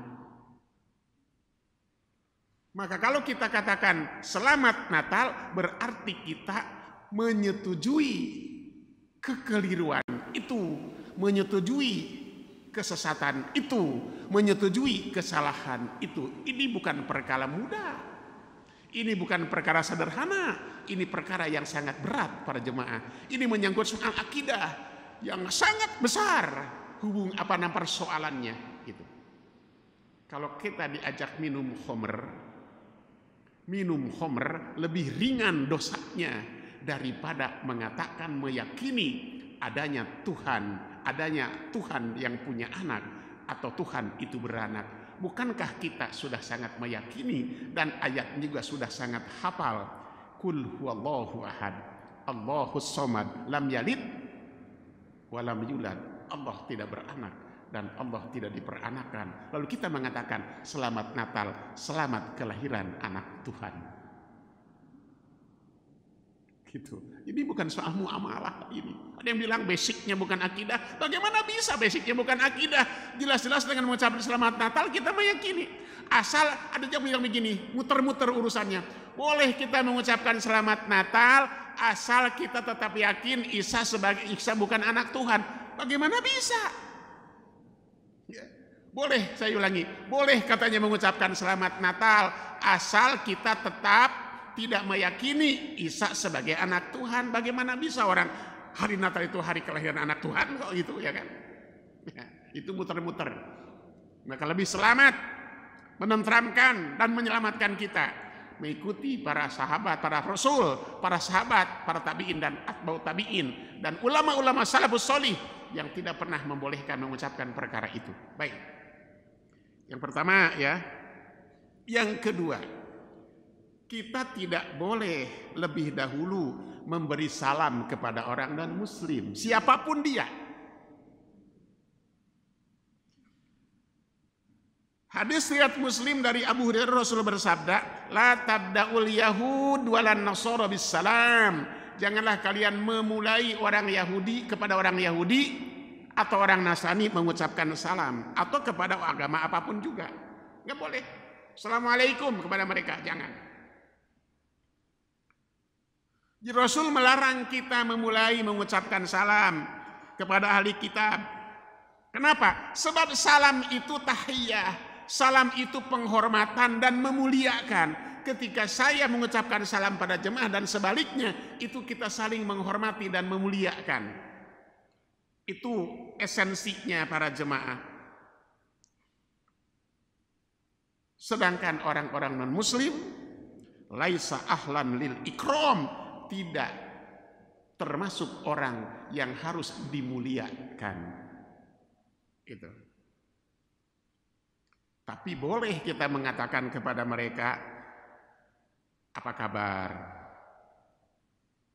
Maka kalau kita katakan selamat Natal berarti kita menyetujui kekeliruan itu, menyetujui kesesatan itu, menyetujui kesalahan itu. Ini bukan perkara mudah. Ini bukan perkara sederhana. Ini perkara yang sangat berat para jemaah. Ini menyangkut soal akidah yang sangat besar persoalannya gitu. Kalau kita diajak minum khamr lebih ringan dosanya daripada mengatakan meyakini adanya Tuhan yang punya anak atau Tuhan itu beranak. Bukankah kita sudah sangat meyakini dan ayatnya juga sudah sangat hafal? Qul huwallahu ahad, Allahus samad, lam yalid wa lam yulad. Allah tidak beranak dan Allah tidak diperanakan. Lalu kita mengatakan selamat Natal, selamat kelahiran anak Tuhan. Gitu. Ini bukan soal muamalah ini. Ada yang bilang basicnya bukan akidah. Bagaimana bisa basicnya bukan akidah? Jelas-jelas dengan mengucapkan selamat Natal kita meyakini. Asal ada yang bilang begini, muter-muter urusannya. Boleh kita mengucapkan selamat Natal asal kita tetap yakin Isa bukan anak Tuhan. Bagaimana bisa? Ya. Boleh, saya ulangi. Boleh katanya mengucapkan selamat Natal asal kita tetap tidak meyakini Isa sebagai anak Tuhan. Bagaimana bisa orang hari Natal itu hari kelahiran anak Tuhan kok gitu ya kan? Ya, itu muter-muter. Maka lebih selamat, menenteramkan dan menyelamatkan kita mengikuti para sahabat, para rasul, para sahabat, para tabi'in dan atba'ut tabi'in dan ulama-ulama salafus sholih yang tidak pernah membolehkan mengucapkan perkara itu. Baik. Yang pertama ya. Yang kedua, kita tidak boleh lebih dahulu memberi salam kepada orang non muslim, siapapun dia. Hadis riwayat Muslim dari Abu Hurairah, Rasul bersabda, la tabda'ul yahud walan nasara bis salam. Janganlah kalian memulai orang Yahudi kepada orang Yahudi atau orang Nasrani mengucapkan salam, atau kepada agama apapun juga. Enggak boleh. Assalamualaikum kepada mereka, jangan. Rasul melarang kita memulai mengucapkan salam kepada ahli kitab. Kenapa? Sebab salam itu tahiyah. Salam itu penghormatan dan memuliakan. Ketika saya mengucapkan salam pada jemaah dan sebaliknya, itu kita saling menghormati dan memuliakan. Itu esensinya para jemaah. Sedangkan orang-orang non-muslim, laisa ahlan lil ikram, tidak termasuk orang yang harus dimuliakan. Gitu. Tapi boleh kita mengatakan kepada mereka, apa kabar?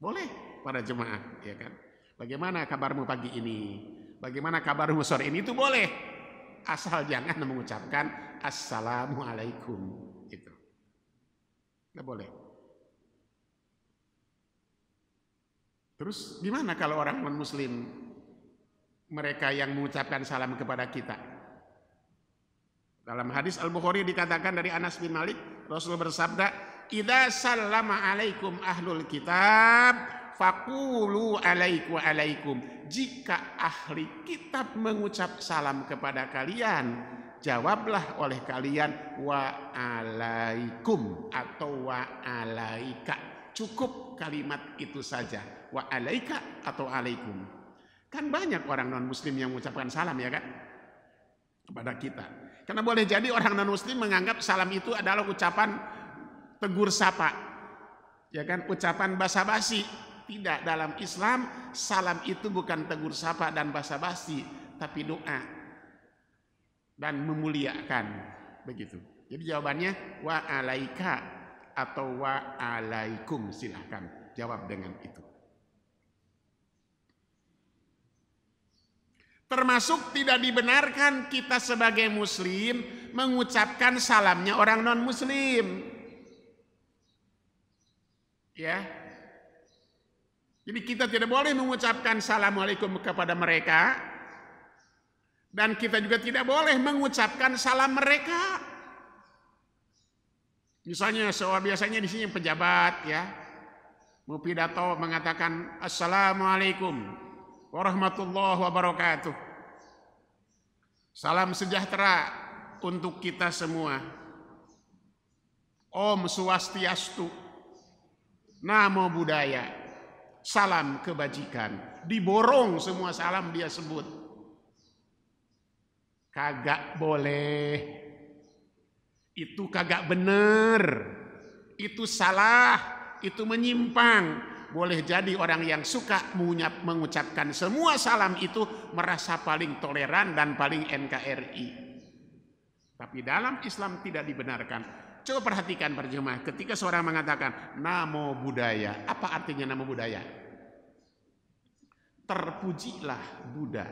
Boleh para jemaah, ya kan? Bagaimana kabarmu pagi ini? Bagaimana kabarmu sore ini? Itu boleh. Asal jangan mengucapkan assalamualaikum. Itu. Nggak boleh. Terus gimana kalau orang non-muslim, mereka yang mengucapkan salam kepada kita? Dalam hadis Al-Bukhari dikatakan dari Anas bin Malik, Rasul bersabda, "Idza sallama alaikum ahlul kitab, faqulu alaikum alaikum." Jika ahli kitab mengucap salam kepada kalian, jawablah oleh kalian wa alaikum atau wa alaika. Cukup kalimat itu saja, wa alaika atau alaikum. Kan banyak orang non-muslim yang mengucapkan salam, ya kan, kepada kita. Karena boleh jadi orang non-muslim menganggap salam itu adalah ucapan tegur sapa, ya kan, ucapan basa-basi. Tidak, dalam Islam salam itu bukan tegur sapa dan basa-basi, tapi doa dan memuliakan, begitu. Jadi jawabannya wa alaika atau wa alaikum, silahkan jawab dengan itu. Termasuk tidak dibenarkan kita sebagai muslim mengucapkan salamnya orang non-muslim. Ya. Jadi kita tidak boleh mengucapkan assalamualaikum kepada mereka, dan kita juga tidak boleh mengucapkan salam mereka. Misalnya biasanya di sini pejabat, ya, mau pidato mengatakan assalamualaikum warahmatullahi wabarakatuh. Salam sejahtera untuk kita semua. Om Swastiastu. Namo Buddhaya. Salam kebajikan. Diborong semua salam dia sebut. Kagak boleh. Itu kagak bener. Itu salah. Itu menyimpang. Boleh jadi orang yang suka mengucapkan semua salam itu merasa paling toleran dan paling NKRI. Tapi dalam Islam tidak dibenarkan. Coba perhatikan berjemaah, ketika seorang mengatakan Namo Buddhaya, apa artinya Namo Buddhaya? Terpujilah Buddha.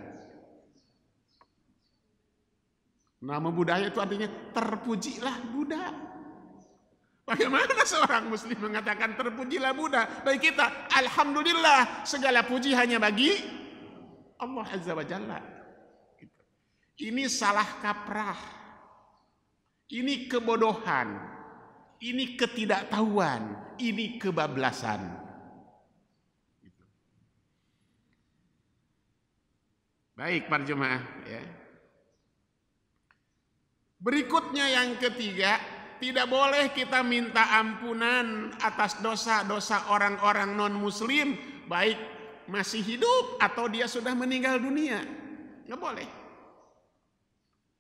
Namo Buddhaya itu artinya terpujilah Buddha. Bagaimana seorang muslim mengatakan terpujilah Buddha? Bagi kita, alhamdulillah, segala puji hanya bagi Allah Azza wa Jalla. Ini salah kaprah. Ini kebodohan. Ini ketidaktahuan. Ini kebablasan. Baik para jemaah, ya. Berikutnya yang ketiga, tidak boleh kita minta ampunan atas dosa-dosa orang-orang non-muslim, baik masih hidup atau dia sudah meninggal dunia. Nggak boleh.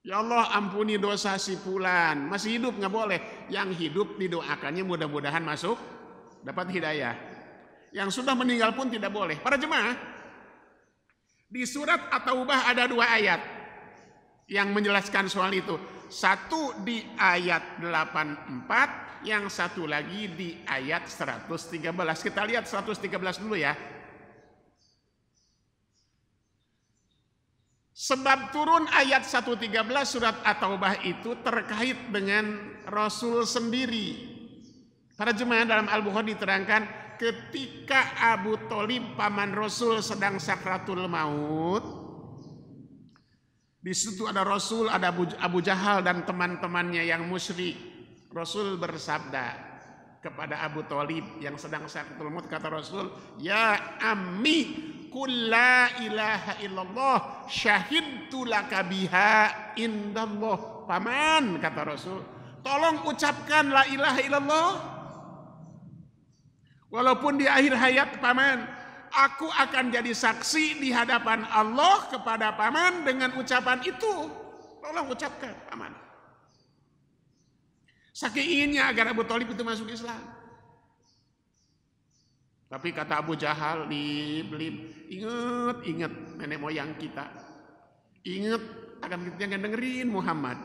Ya Allah, ampuni dosa si fulan. Masih hidup nggak boleh. Yang hidup didoakannya mudah-mudahan masuk dapat hidayah. Yang sudah meninggal pun tidak boleh. Para jemaah, di surat At-Taubah ada 2 ayat yang menjelaskan soal itu. Satu di ayat 84, yang satu lagi di ayat 113. Kita lihat 113 dulu ya. Sebab turun ayat 113 surat At-Taubah itu terkait dengan Rasul sendiri. Para jemaah, dalam Al-Bukhari diterangkan ketika Abu Thalib paman Rasul sedang sakratul maut, di situ ada Rasul, ada Abu Jahal dan teman-temannya yang musyrik. Rasul bersabda kepada Abu Thalib yang sedang sakratul maut, kata Rasul, "Ya ammi, qul la ilaha illallah syahidtu laka biha indallah." Paman, kata Rasul, tolong ucapkan la ilaha illallah. Walaupun di akhir hayat paman, aku akan jadi saksi di hadapan Allah kepada paman dengan ucapan itu. Tolong ucapkan, paman. Saking inginnya agar Abu Thalib itu masuk Islam. Tapi kata Abu Jahal, ingat nenek moyang kita. Ingat akan kita jangan dengerin Muhammad.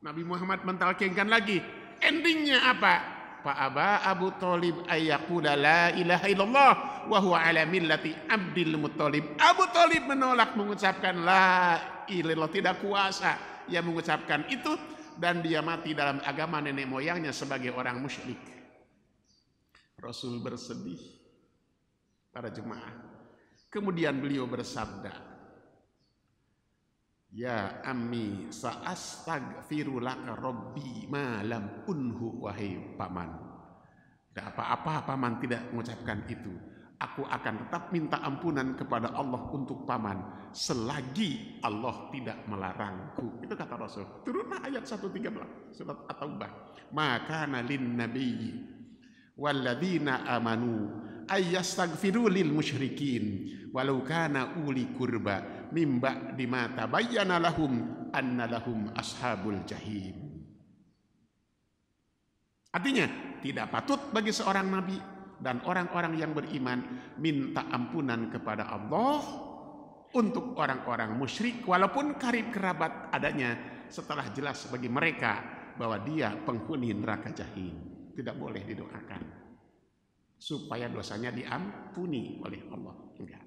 Nabi Muhammad mentalkinkan lagi. Endingnya apa? Fa'aba Abu Thalib ayyaqula la ilaha illallah wa huwa ala millati Abdul Muttalib. Abu Thalib menolak mengucapkan la ilaha illallah, tidak kuasa ia mengucapkan itu, dan dia mati dalam agama nenek moyangnya sebagai orang musyrik. Rasul bersedih, para jemaah. Kemudian beliau bersabda, "Ya ammi, sa'astaghfiru laka rabbi ma lam unhu." Wahai paman, tidak apa-apa paman tidak mengucapkan itu. Aku akan tetap minta ampunan kepada Allah untuk paman selagi Allah tidak melarangku. Itu kata Rasul. Turunlah ayat 113 surat At-Taubah. Maka nalin nabiyyi walladzina amanu ayyastaghfiru lil musyrikin walau kana uli kurba mim ba'di ma tabayyana lahum anna lahum ashabul jahim. Artinya, tidak patut bagi seorang nabi dan orang-orang yang beriman minta ampunan kepada Allah untuk orang-orang musyrik walaupun karib kerabat adanya, setelah jelas bagi mereka bahwa dia penghuni neraka jahim. Tidak boleh didoakan supaya dosanya diampuni oleh Allah. Enggak.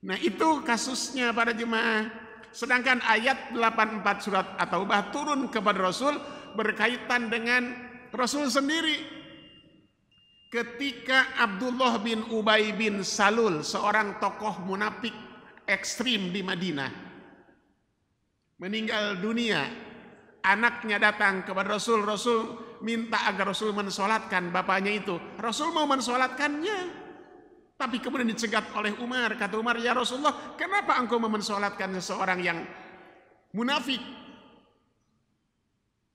Nah, itu kasusnya para jemaah. Sedangkan ayat 84 surat At-Taubah turun kepada Rasul berkaitan dengan Rasul sendiri. Ketika Abdullah bin Ubay bin Salul, seorang tokoh munafik ekstrim di Madinah, meninggal dunia, anaknya datang kepada Rasul. Rasul minta agar Rasul mensolatkan bapaknya itu. Rasul mau mensolatkannya, tapi kemudian dicegat oleh Umar. Kata Umar, "Ya Rasulullah, kenapa engkau mau mensolatkan seseorang yang munafik?"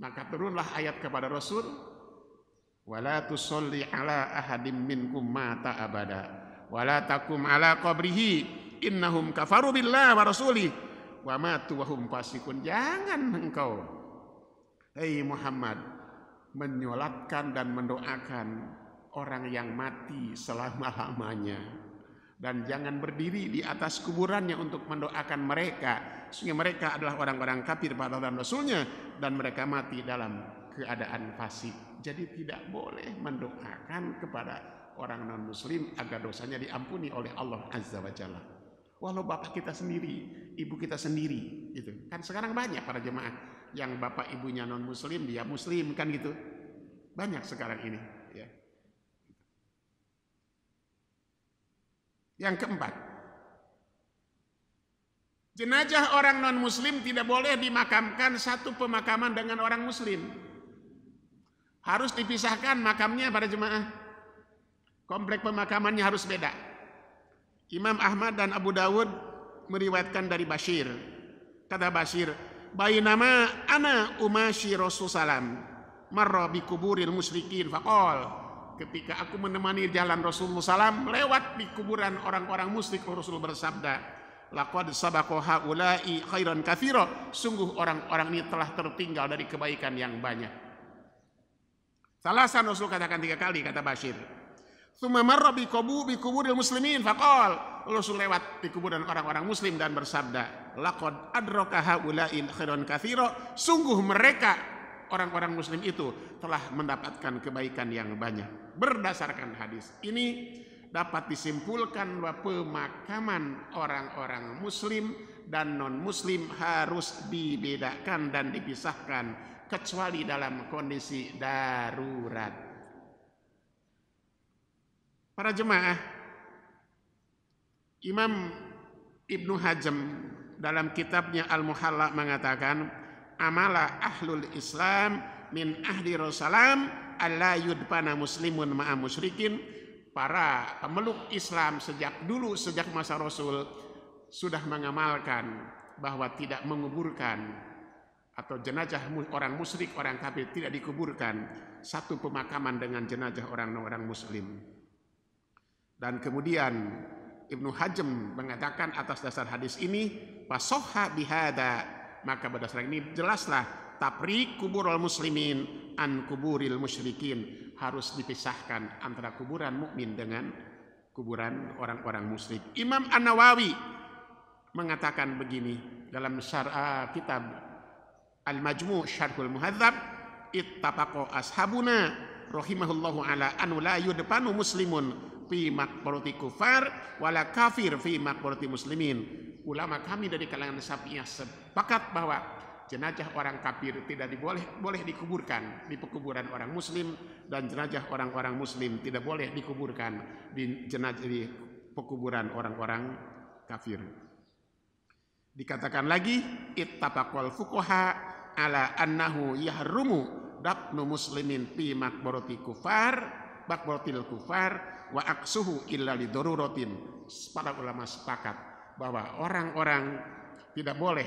Maka turunlah ayat kepada Rasul, "Wala tusolli ala ahadim minkum mata abada, wala takum ala qabrihi, innahum kafaru billah wa rasulih, wa matu wa hum fasikun." Jangan engkau, hei Muhammad, menyolatkan dan mendoakan orang yang mati selama-lamanya, dan jangan berdiri di atas kuburannya untuk mendoakan mereka, sehingga mereka adalah orang-orang kafir pada Allah dan Rasulnya, dan mereka mati dalam keadaan fasik. Jadi tidak boleh mendoakan kepada orang non-muslim agar dosanya diampuni oleh Allah Azza wa Jalla. Walau bapak kita sendiri, ibu kita sendiri, gitu. Kan sekarang banyak para jemaah yang bapak ibunya non-muslim, dia muslim, kan gitu. Banyak sekarang ini. Ya. Yang keempat, jenazah orang non-muslim tidak boleh dimakamkan satu pemakaman dengan orang muslim. Harus dipisahkan makamnya para jemaah. Komplek pemakamannya harus beda. Imam Ahmad dan Abu Dawud meriwayatkan dari Bashir. Kata Bashir, "Bainama ana umashi Rasul salam marra bi kuburil musyrikin faqal." Ketika aku menemani jalan Rasulullah salam lewat di kuburan orang-orang musyrik, Rasul bersabda, "Laqad sabaqa haula'i khairan katsira." Sungguh orang-orang ini telah tertinggal dari kebaikan yang banyak. Salasan Rasul katakan 3 kali, kata Bashir. "Tsumma marra bi kuburil muslimin faqal." Rasul lewat di kuburan orang-orang muslim dan bersabda, "Laqad adraka haula'il khairan katsira." Sungguh mereka orang-orang muslim itu telah mendapatkan kebaikan yang banyak. Berdasarkan hadis ini dapat disimpulkan bahwa pemakaman orang-orang muslim dan non-muslim harus dibedakan dan dipisahkan kecuali dalam kondisi darurat. Para jemaah, Imam Ibnu Hazm dalam kitabnya Al-Muhalla mengatakan, amala ahlul Islam min ahdi Rasulullah alla yudfana muslimun ma'a musyrikin. Para pemeluk Islam sejak dulu, sejak masa Rasul, sudah mengamalkan bahwa tidak menguburkan atau jenazah orang musyrik, orang kafir tidak dikuburkan satu pemakaman dengan jenazah orang muslim. Dan kemudian Ibnu Hazm mengatakan atas dasar hadis ini, fasohha bihada, maka berdasarkan ini jelaslah tafriq kuburul muslimin an kuburil musyrikin, harus dipisahkan antara kuburan mukmin dengan kuburan orang-orang musyrik. Imam An-Nawawi mengatakan begini dalam kitab Al-Majmu' Syarhul Muhadzab, ittafaqo ashabuna rahimahullahu ala anu la yudfanu muslimun fi maqbarati kufar wala kafir fi maqbarati muslimin. Ulama kami dari kalangan Syafi'iyah sepakat bahwa jenazah orang kafir tidak boleh dikuburkan di pekuburan orang muslim, dan jenazah orang-orang muslim tidak boleh dikuburkan di pekuburan orang-orang kafir. Dikatakan lagi, ittafaqal fuqaha ala annahu yahrumu dafnu muslimin fi maqbaratil kufar wa aksuhu illa lidoruratin. Para ulama sepakat bahwa orang-orang tidak boleh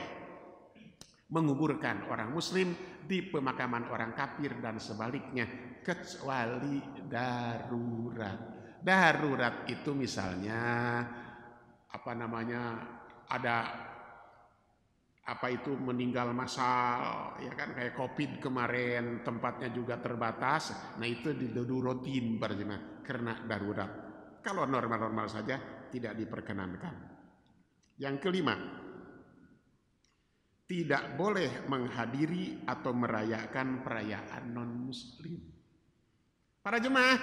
menguburkan orang muslim di pemakaman orang kafir dan sebaliknya kecuali darurat. Darurat itu misalnya ada meninggal massal, ya kan, kayak COVID kemarin, tempatnya juga terbatas. Nah itu didarurotin karena darurat. Kalau normal-normal saja tidak diperkenankan. Yang kelima, tidak boleh menghadiri atau merayakan perayaan non-muslim. Para jemaah,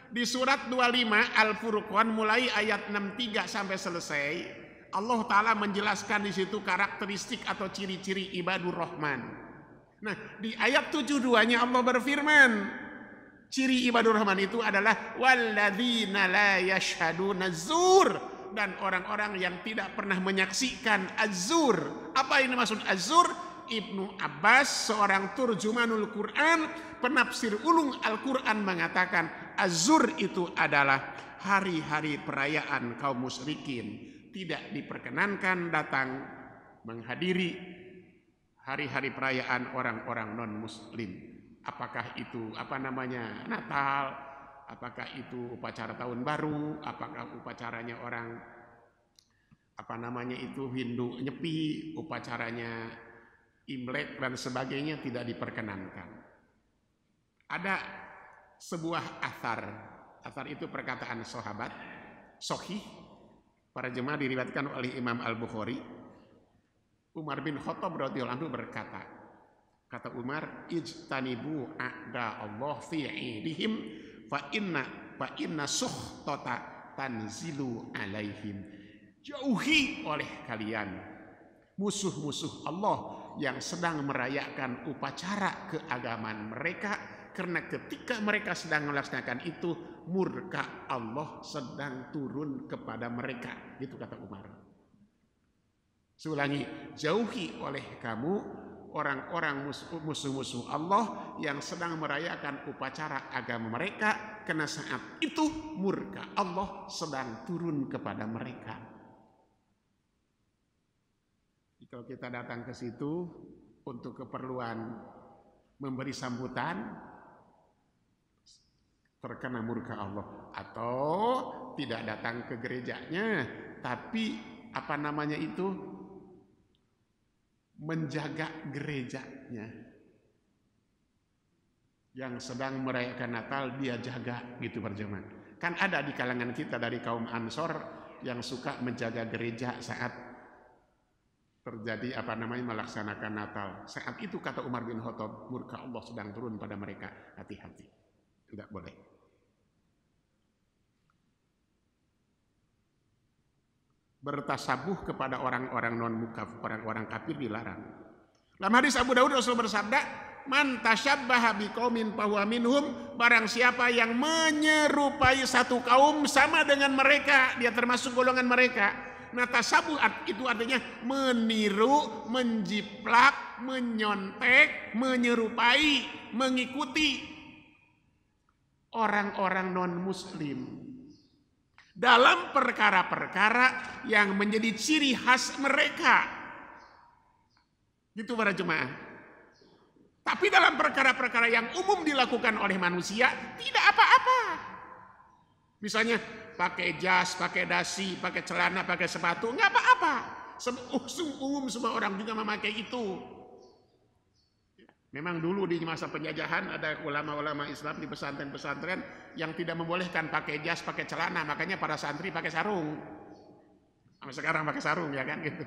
di surat 25 Al-Furqan mulai ayat 63 sampai selesai, Allah Ta'ala menjelaskan di situ karakteristik atau ciri-ciri ibadur rahman. Nah, di ayat 72-nya Allah berfirman, ciri ibadur rahman itu adalah walladzina la yashhaduna zur, dan orang-orang yang tidak pernah menyaksikan az-zur. Apa ini maksud az-zur? Ibnu Abbas, seorang turjumanul Quran, penafsir ulung Al-Quran, mengatakan az-zur itu adalah hari-hari perayaan kaum musyrikin. Tidak diperkenankan datang menghadiri hari-hari perayaan orang-orang non-muslim. Apakah itu Natal, apakah itu upacara tahun baru, apakah upacaranya orang Hindu Nyepi, upacaranya Imlek dan sebagainya, tidak diperkenankan. Ada sebuah athar itu perkataan sahabat sahih, para jemaah, diriwayatkan oleh Imam Al-Bukhari. Umar bin Khattab radhiyallahu anhu berkata, kata Umar, ijtanibu a'da Allah fi 'idihim fa inna sukhtata tanzilu alaihim. Jauhi oleh kalian musuh-musuh Allah yang sedang merayakan upacara keagamaan mereka, karena ketika mereka sedang melaksanakan itu, murka Allah sedang turun kepada mereka. Itu kata Umar. Seulangi, jauhi oleh kamu orang-orang musuh-musuh Allah yang sedang merayakan upacara agama mereka, karena saat itu murka Allah sedang turun kepada mereka. Kalau kita datang ke situ untuk keperluan memberi sambutan, terkena murka Allah. Atau tidak datang ke gerejanya, tapi menjaga gerejanya. Yang sedang merayakan Natal dia jaga, gitu berjemaah. Kan ada di kalangan kita dari kaum Ansor yang suka menjaga gereja saat terjadi melaksanakan Natal. Saat itu kata Umar bin Khattab, murka Allah sedang turun pada mereka. Hati-hati, tidak boleh. bertasabuh kepada orang-orang non-mukaf, orang-orang kafir dilarang. Dalam hadis Abu Daud Rasul bersabda, "Man tasyabbaha biqaumin fahuwa minhum." Barang siapa yang menyerupai satu kaum sama dengan mereka, dia termasuk golongan mereka. Nah, tasabuh itu artinya meniru, menjiplak, menyontek, menyerupai, mengikuti orang-orang non-muslim dalam perkara-perkara yang menjadi ciri khas mereka. Gitu para jemaah. Tapi dalam perkara-perkara yang umum dilakukan oleh manusia tidak apa-apa. Misalnya pakai jas, pakai dasi, pakai celana, pakai sepatu, nggak apa-apa. Umum semua orang juga memakai itu. Memang dulu di masa penjajahan ada ulama-ulama Islam di pesantren-pesantren yang tidak membolehkan pakai jas, pakai celana, makanya para santri pakai sarung. Sampai sekarang pakai sarung ya kan gitu.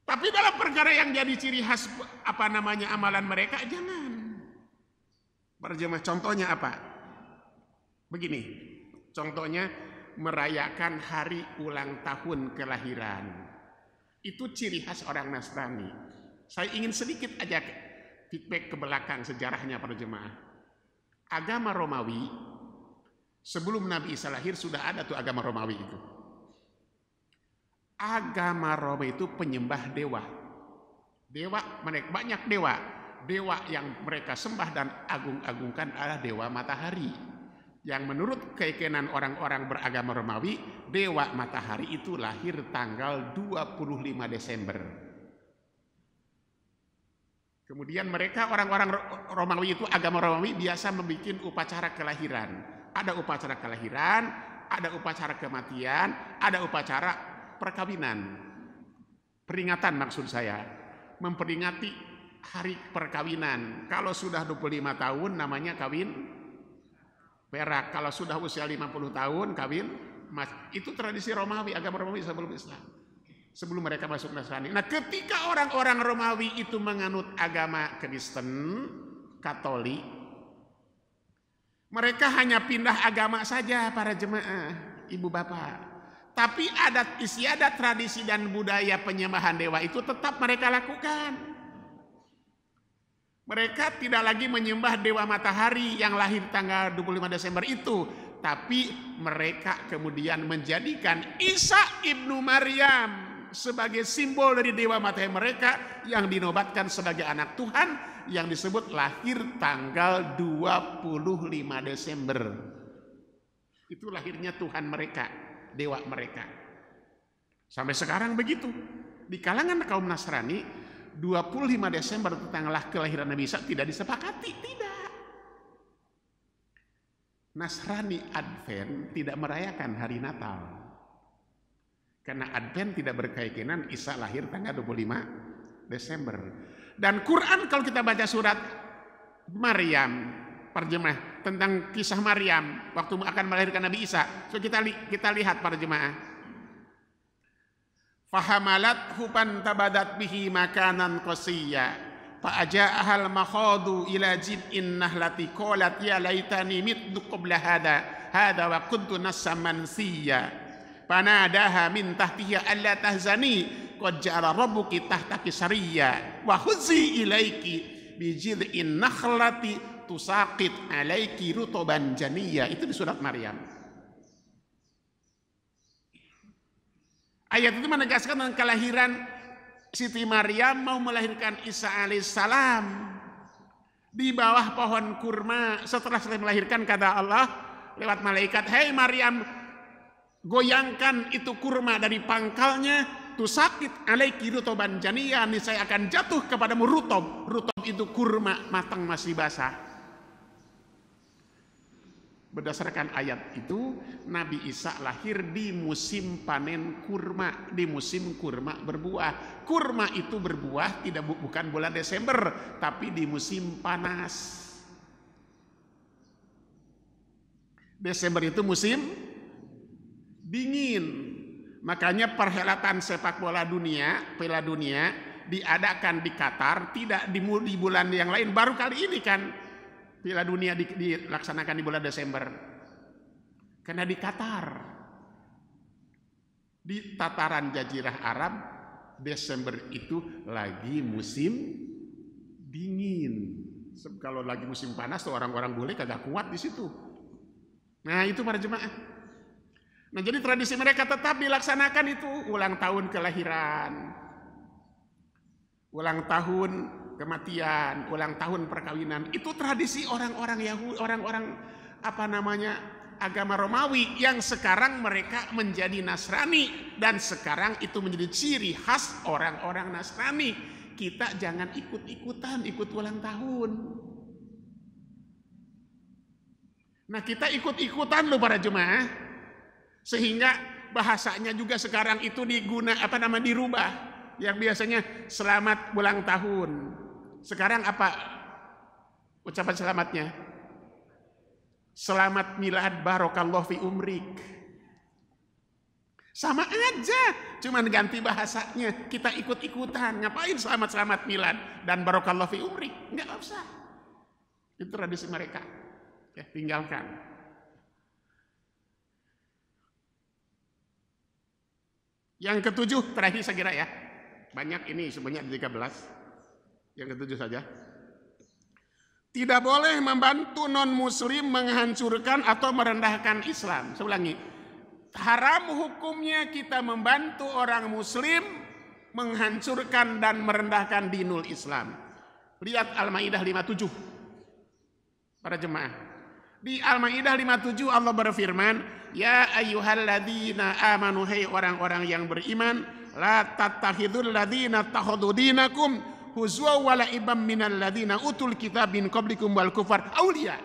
Tapi dalam perkara yang jadi ciri khas amalan mereka jangan. Berjemaah, contohnya apa? Begini. Contohnya merayakan hari ulang tahun kelahiran. Itu ciri khas orang Nasrani. Saya ingin sedikit aja feedback ke belakang sejarahnya para jemaah. Agama Romawi sebelum Nabi Isa lahir sudah ada tuh agama Romawi itu. Agama Romawi itu penyembah dewa. Dewa, mereka banyak dewa. Dewa yang mereka sembah dan agung-agungkan adalah dewa matahari. Yang menurut keyakinan orang-orang beragama Romawi, dewa matahari itu lahir tanggal 25 Desember. Kemudian mereka orang-orang Romawi itu, agama Romawi biasa membuat upacara kelahiran. Ada upacara kelahiran, ada upacara kematian, ada upacara perkawinan. Peringatan maksud saya, memperingati hari perkawinan. Kalau sudah 25 tahun namanya kawin perak. Kalau sudah usia 50 tahun kawin emas. Itu tradisi Romawi, agama Romawi sebelum Islam. Sebelum mereka masuk Nasrani. Nah, ketika orang-orang Romawi itu menganut agama Kristen, Katolik, mereka hanya pindah agama saja para jemaah, ibu bapak. Tapi adat istiadat, tradisi dan budaya penyembahan dewa itu tetap mereka lakukan. Mereka tidak lagi menyembah dewa matahari yang lahir tanggal 25 Desember itu, tapi mereka kemudian menjadikan Isa ibnu Maryam sebagai simbol dari dewa matahari mereka yang dinobatkan sebagai anak Tuhan yang disebut lahir tanggal 25 Desember. Itu lahirnya Tuhan mereka, dewa mereka. Sampai sekarang begitu. Di kalangan kaum Nasrani, 25 Desember tanggal kelahiran Nabi Isa tidak disepakati, tidak. Nasrani Advent tidak merayakan hari Natal. Karena Advent tidak berkeyakinan Isa lahir tanggal 25 Desember. Dan Quran kalau kita baca surat Maryam, perjemaah, tentang kisah Maryam waktu akan melahirkan Nabi Isa. So kita lihat para jemaah. Fahamalat hupan tabadat bihi makanan qasiyya. Fa'aja'ahal makhadu ila jib'in nahlati qalat ya laitani mittu qabla hada wa kuntu nassam mansiyya. Panadaha min tahtiha alla tahzani qad ja'ala rabbuki tahtaki sariyya wa khudzi ilaiki bi jid'in nakhlati tusaqit alaiki rutuban janiyya. Itu di surat Maryam. Ayat itu menegaskan tentang kelahiran Siti Maryam mau melahirkan Isa alaihissalam di bawah pohon kurma. Setelah melahirkan kata Allah lewat malaikat, "Hei Maryam, goyangkan itu kurma dari pangkalnya, tusakit alaiki rutoban janiyah, saya akan jatuh kepadamu rutob." Rutob itu kurma matang masih basah. Berdasarkan ayat itu, Nabi Isa lahir di musim panen kurma, di musim kurma berbuah. Kurma itu berbuah bukan bulan Desember, tapi di musim panas. Desember itu musim dingin. Makanya perhelatan sepak bola dunia, Piala Dunia diadakan di Qatar, tidak di bulan yang lain. Baru kali ini kan Piala Dunia dilaksanakan di bulan Desember. Karena di Qatar. Di tataran Jazirah Arab, Desember itu lagi musim dingin. Kalau lagi musim panas tuh orang-orang bule kagak kuat di situ. Nah itu para jemaah. Nah jadi tradisi mereka tetap dilaksanakan itu. Ulang tahun kelahiran, ulang tahun kematian, ulang tahun perkawinan. Itu tradisi orang-orang Yahudi, orang-orang agama Romawi yang sekarang mereka menjadi Nasrani, dan sekarang itu menjadi ciri khas orang-orang Nasrani. Kita jangan ikut-ikutan, ikut ulang tahun. Nah kita ikut-ikutan loh para jemaah, sehingga bahasanya juga sekarang itu dirubah. Yang biasanya selamat ulang tahun, sekarang apa ucapan selamatnya? Selamat milad barokallahu fi umrik. Sama aja, cuman ganti bahasanya. Kita ikut-ikutan. Ngapain selamat milad dan barokallahu fi umrik? Enggak usah. Itu tradisi mereka. Ya, tinggalkan. Yang ketujuh terakhir saya kira ya. Banyak ini sebanyak 13. Yang ketujuh saja. Tidak boleh membantu non-muslim menghancurkan atau merendahkan Islam. Saya ulangi. Haram hukumnya kita membantu orang muslim menghancurkan dan merendahkan dinul Islam. Lihat Al-Maidah 57. Para jemaah. Di Al-Maidah 57 Allah berfirman, ya ayyuhalladzina amanu, hai orang-orang yang beriman, la tattakhidul ladzina takhadhu dinakum huzwa wa la'ibam minal ladzina utul kitab min qablikum wal kufar auliya.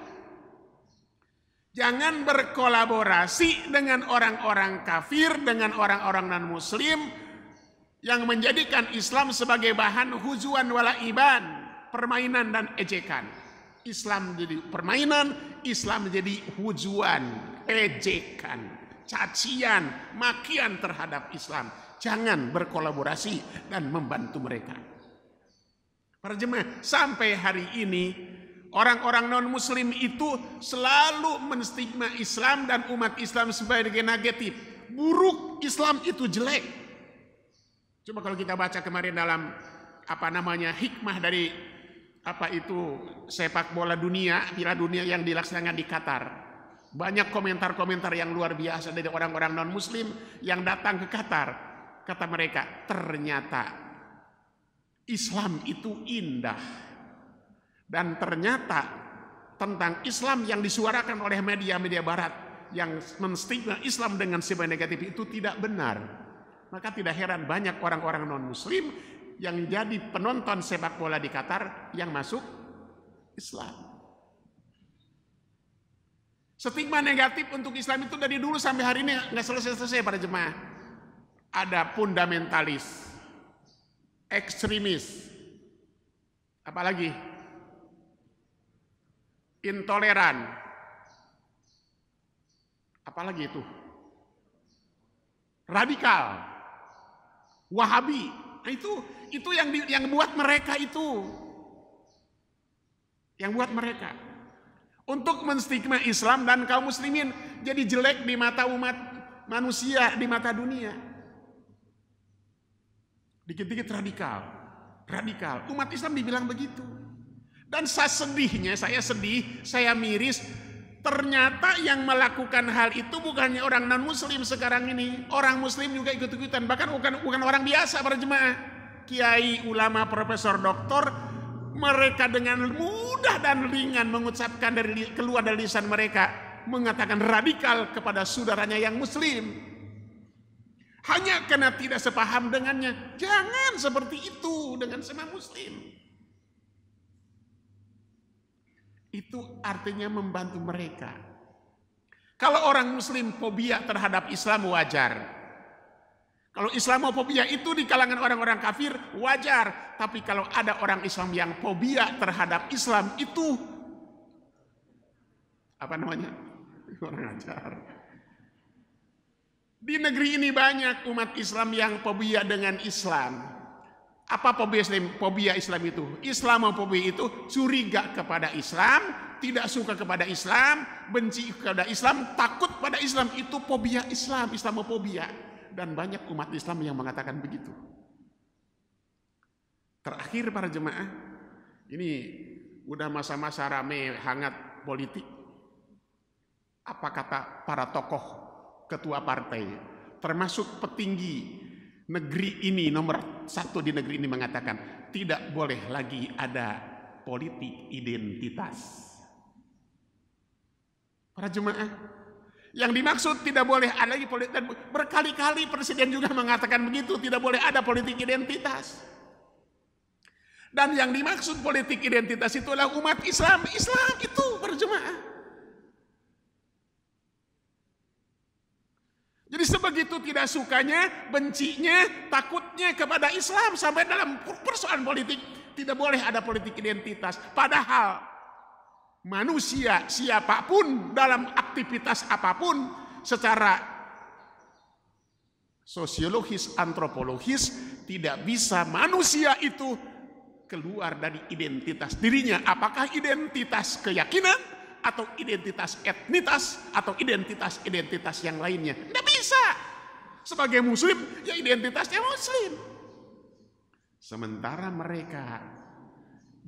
Jangan berkolaborasi dengan orang-orang kafir, dengan orang-orang non-muslim yang menjadikan Islam sebagai bahan huzuan wa la'iban, permainan dan ejekan. Islam jadi permainan, Islam jadi hujuan, ejekan, cacian, makian terhadap Islam. Jangan berkolaborasi dan membantu mereka. Para jemaah, sampai hari ini orang-orang non-muslim itu selalu menstigma Islam dan umat Islam sebagai negatif. Buruk, Islam itu jelek. Coba kalau kita baca kemarin dalam hikmah dari sepak bola dunia, Piala Dunia yang dilaksanakan di Qatar. Banyak komentar-komentar yang luar biasa dari orang-orang non-muslim yang datang ke Qatar. Kata mereka, ternyata Islam itu indah. Dan ternyata tentang Islam yang disuarakan oleh media-media barat yang menstigma Islam dengan sifat negatif itu tidak benar. Maka tidak heran banyak orang-orang non-muslim yang jadi penonton sepak bola di Qatar yang masuk Islam. Stigma negatif untuk Islam itu dari dulu sampai hari ini nggak selesai-selesai para jemaah. Ada fundamentalis, ekstremis, apalagi intoleran, apalagi itu radikal, Wahabi. Nah, itu yang buat mereka itu. Yang buat mereka untuk menstigma Islam dan kaum muslimin jadi jelek di mata umat manusia, di mata dunia. Dikit-dikit radikal. Umat Islam dibilang begitu. Dan saya sedih, saya miris. Ternyata yang melakukan hal itu bukannya orang non-muslim sekarang ini. Orang muslim juga ikut-ikutan. Bahkan bukan orang biasa para jemaah. Kiai, ulama, profesor, doktor. Mereka dengan mudah dan ringan mengucapkan keluar dari lisan mereka. Mengatakan radikal kepada saudaranya yang muslim. Hanya karena tidak sepaham dengannya. Jangan seperti itu dengan semua muslim. Itu artinya membantu mereka. Kalau orang muslim fobia terhadap Islam wajar. Kalau Islamofobia itu di kalangan orang-orang kafir wajar. Tapi kalau ada orang Islam yang fobia terhadap Islam itu orang ajar. Di negeri ini banyak umat Islam yang fobia dengan Islam. Apa fobia Islam itu? Islamofobia itu curiga kepada Islam, tidak suka kepada Islam, benci kepada Islam, takut pada Islam. Itu fobia Islam, Islamofobia. dan banyak umat Islam yang mengatakan begitu. Terakhir para jemaah, ini udah masa-masa rame hangat politik. Apa kata para tokoh ketua partai, termasuk petinggi negeri ini, nomor 1 di negeri ini mengatakan tidak boleh lagi ada politik identitas. Para jemaah, yang dimaksud tidak boleh ada lagi politik, dan berkali-kali presiden juga mengatakan begitu, tidak boleh ada politik identitas. Dan yang dimaksud politik identitas itu adalah umat Islam. Islam itu berjemaah. Jadi sebegitu tidak sukanya, bencinya, takutnya kepada Islam sampai dalam persoalan politik tidak boleh ada politik identitas. Padahal manusia siapapun dalam aktivitas apapun secara sosiologis, antropologis tidak bisa manusia itu keluar dari identitas dirinya, apakah identitas keyakinan atau identitas etnitas atau identitas yang lainnya. Tidak bisa. Sebagai muslim ya identitasnya muslim. Sementara mereka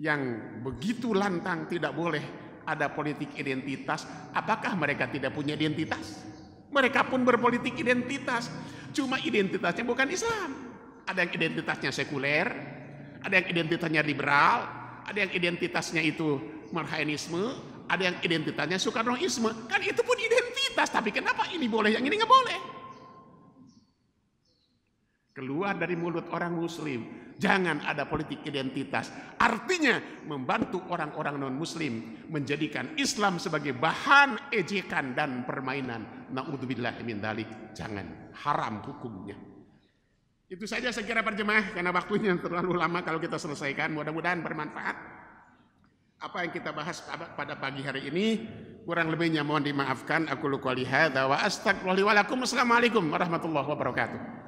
yang begitu lantang tidak boleh ada politik identitas, apakah mereka tidak punya identitas? Mereka pun berpolitik identitas, cuma identitasnya bukan Islam. Ada yang identitasnya sekuler, ada yang identitasnya liberal, ada yang identitasnya itu marhainisme, ada yang identitasnya Soekarnoisme. Kan itu pun identitas, tapi kenapa ini boleh, yang ini nggak boleh? Keluar dari mulut orang muslim, jangan ada politik identitas. Artinya membantu orang-orang non-muslim menjadikan Islam sebagai bahan ejekan dan permainan. Na'udzubillah min dzalik. Jangan, haram hukumnya. Itu saja saya kira berjemaah, karena waktunya terlalu lama kalau kita selesaikan. Mudah-mudahan bermanfaat apa yang kita bahas pada pagi hari ini. Kurang lebihnya mohon dimaafkan. Aku qouli hadza wa astaghfirullahi wa lakum. Assalamualaikum warahmatullahi wabarakatuh.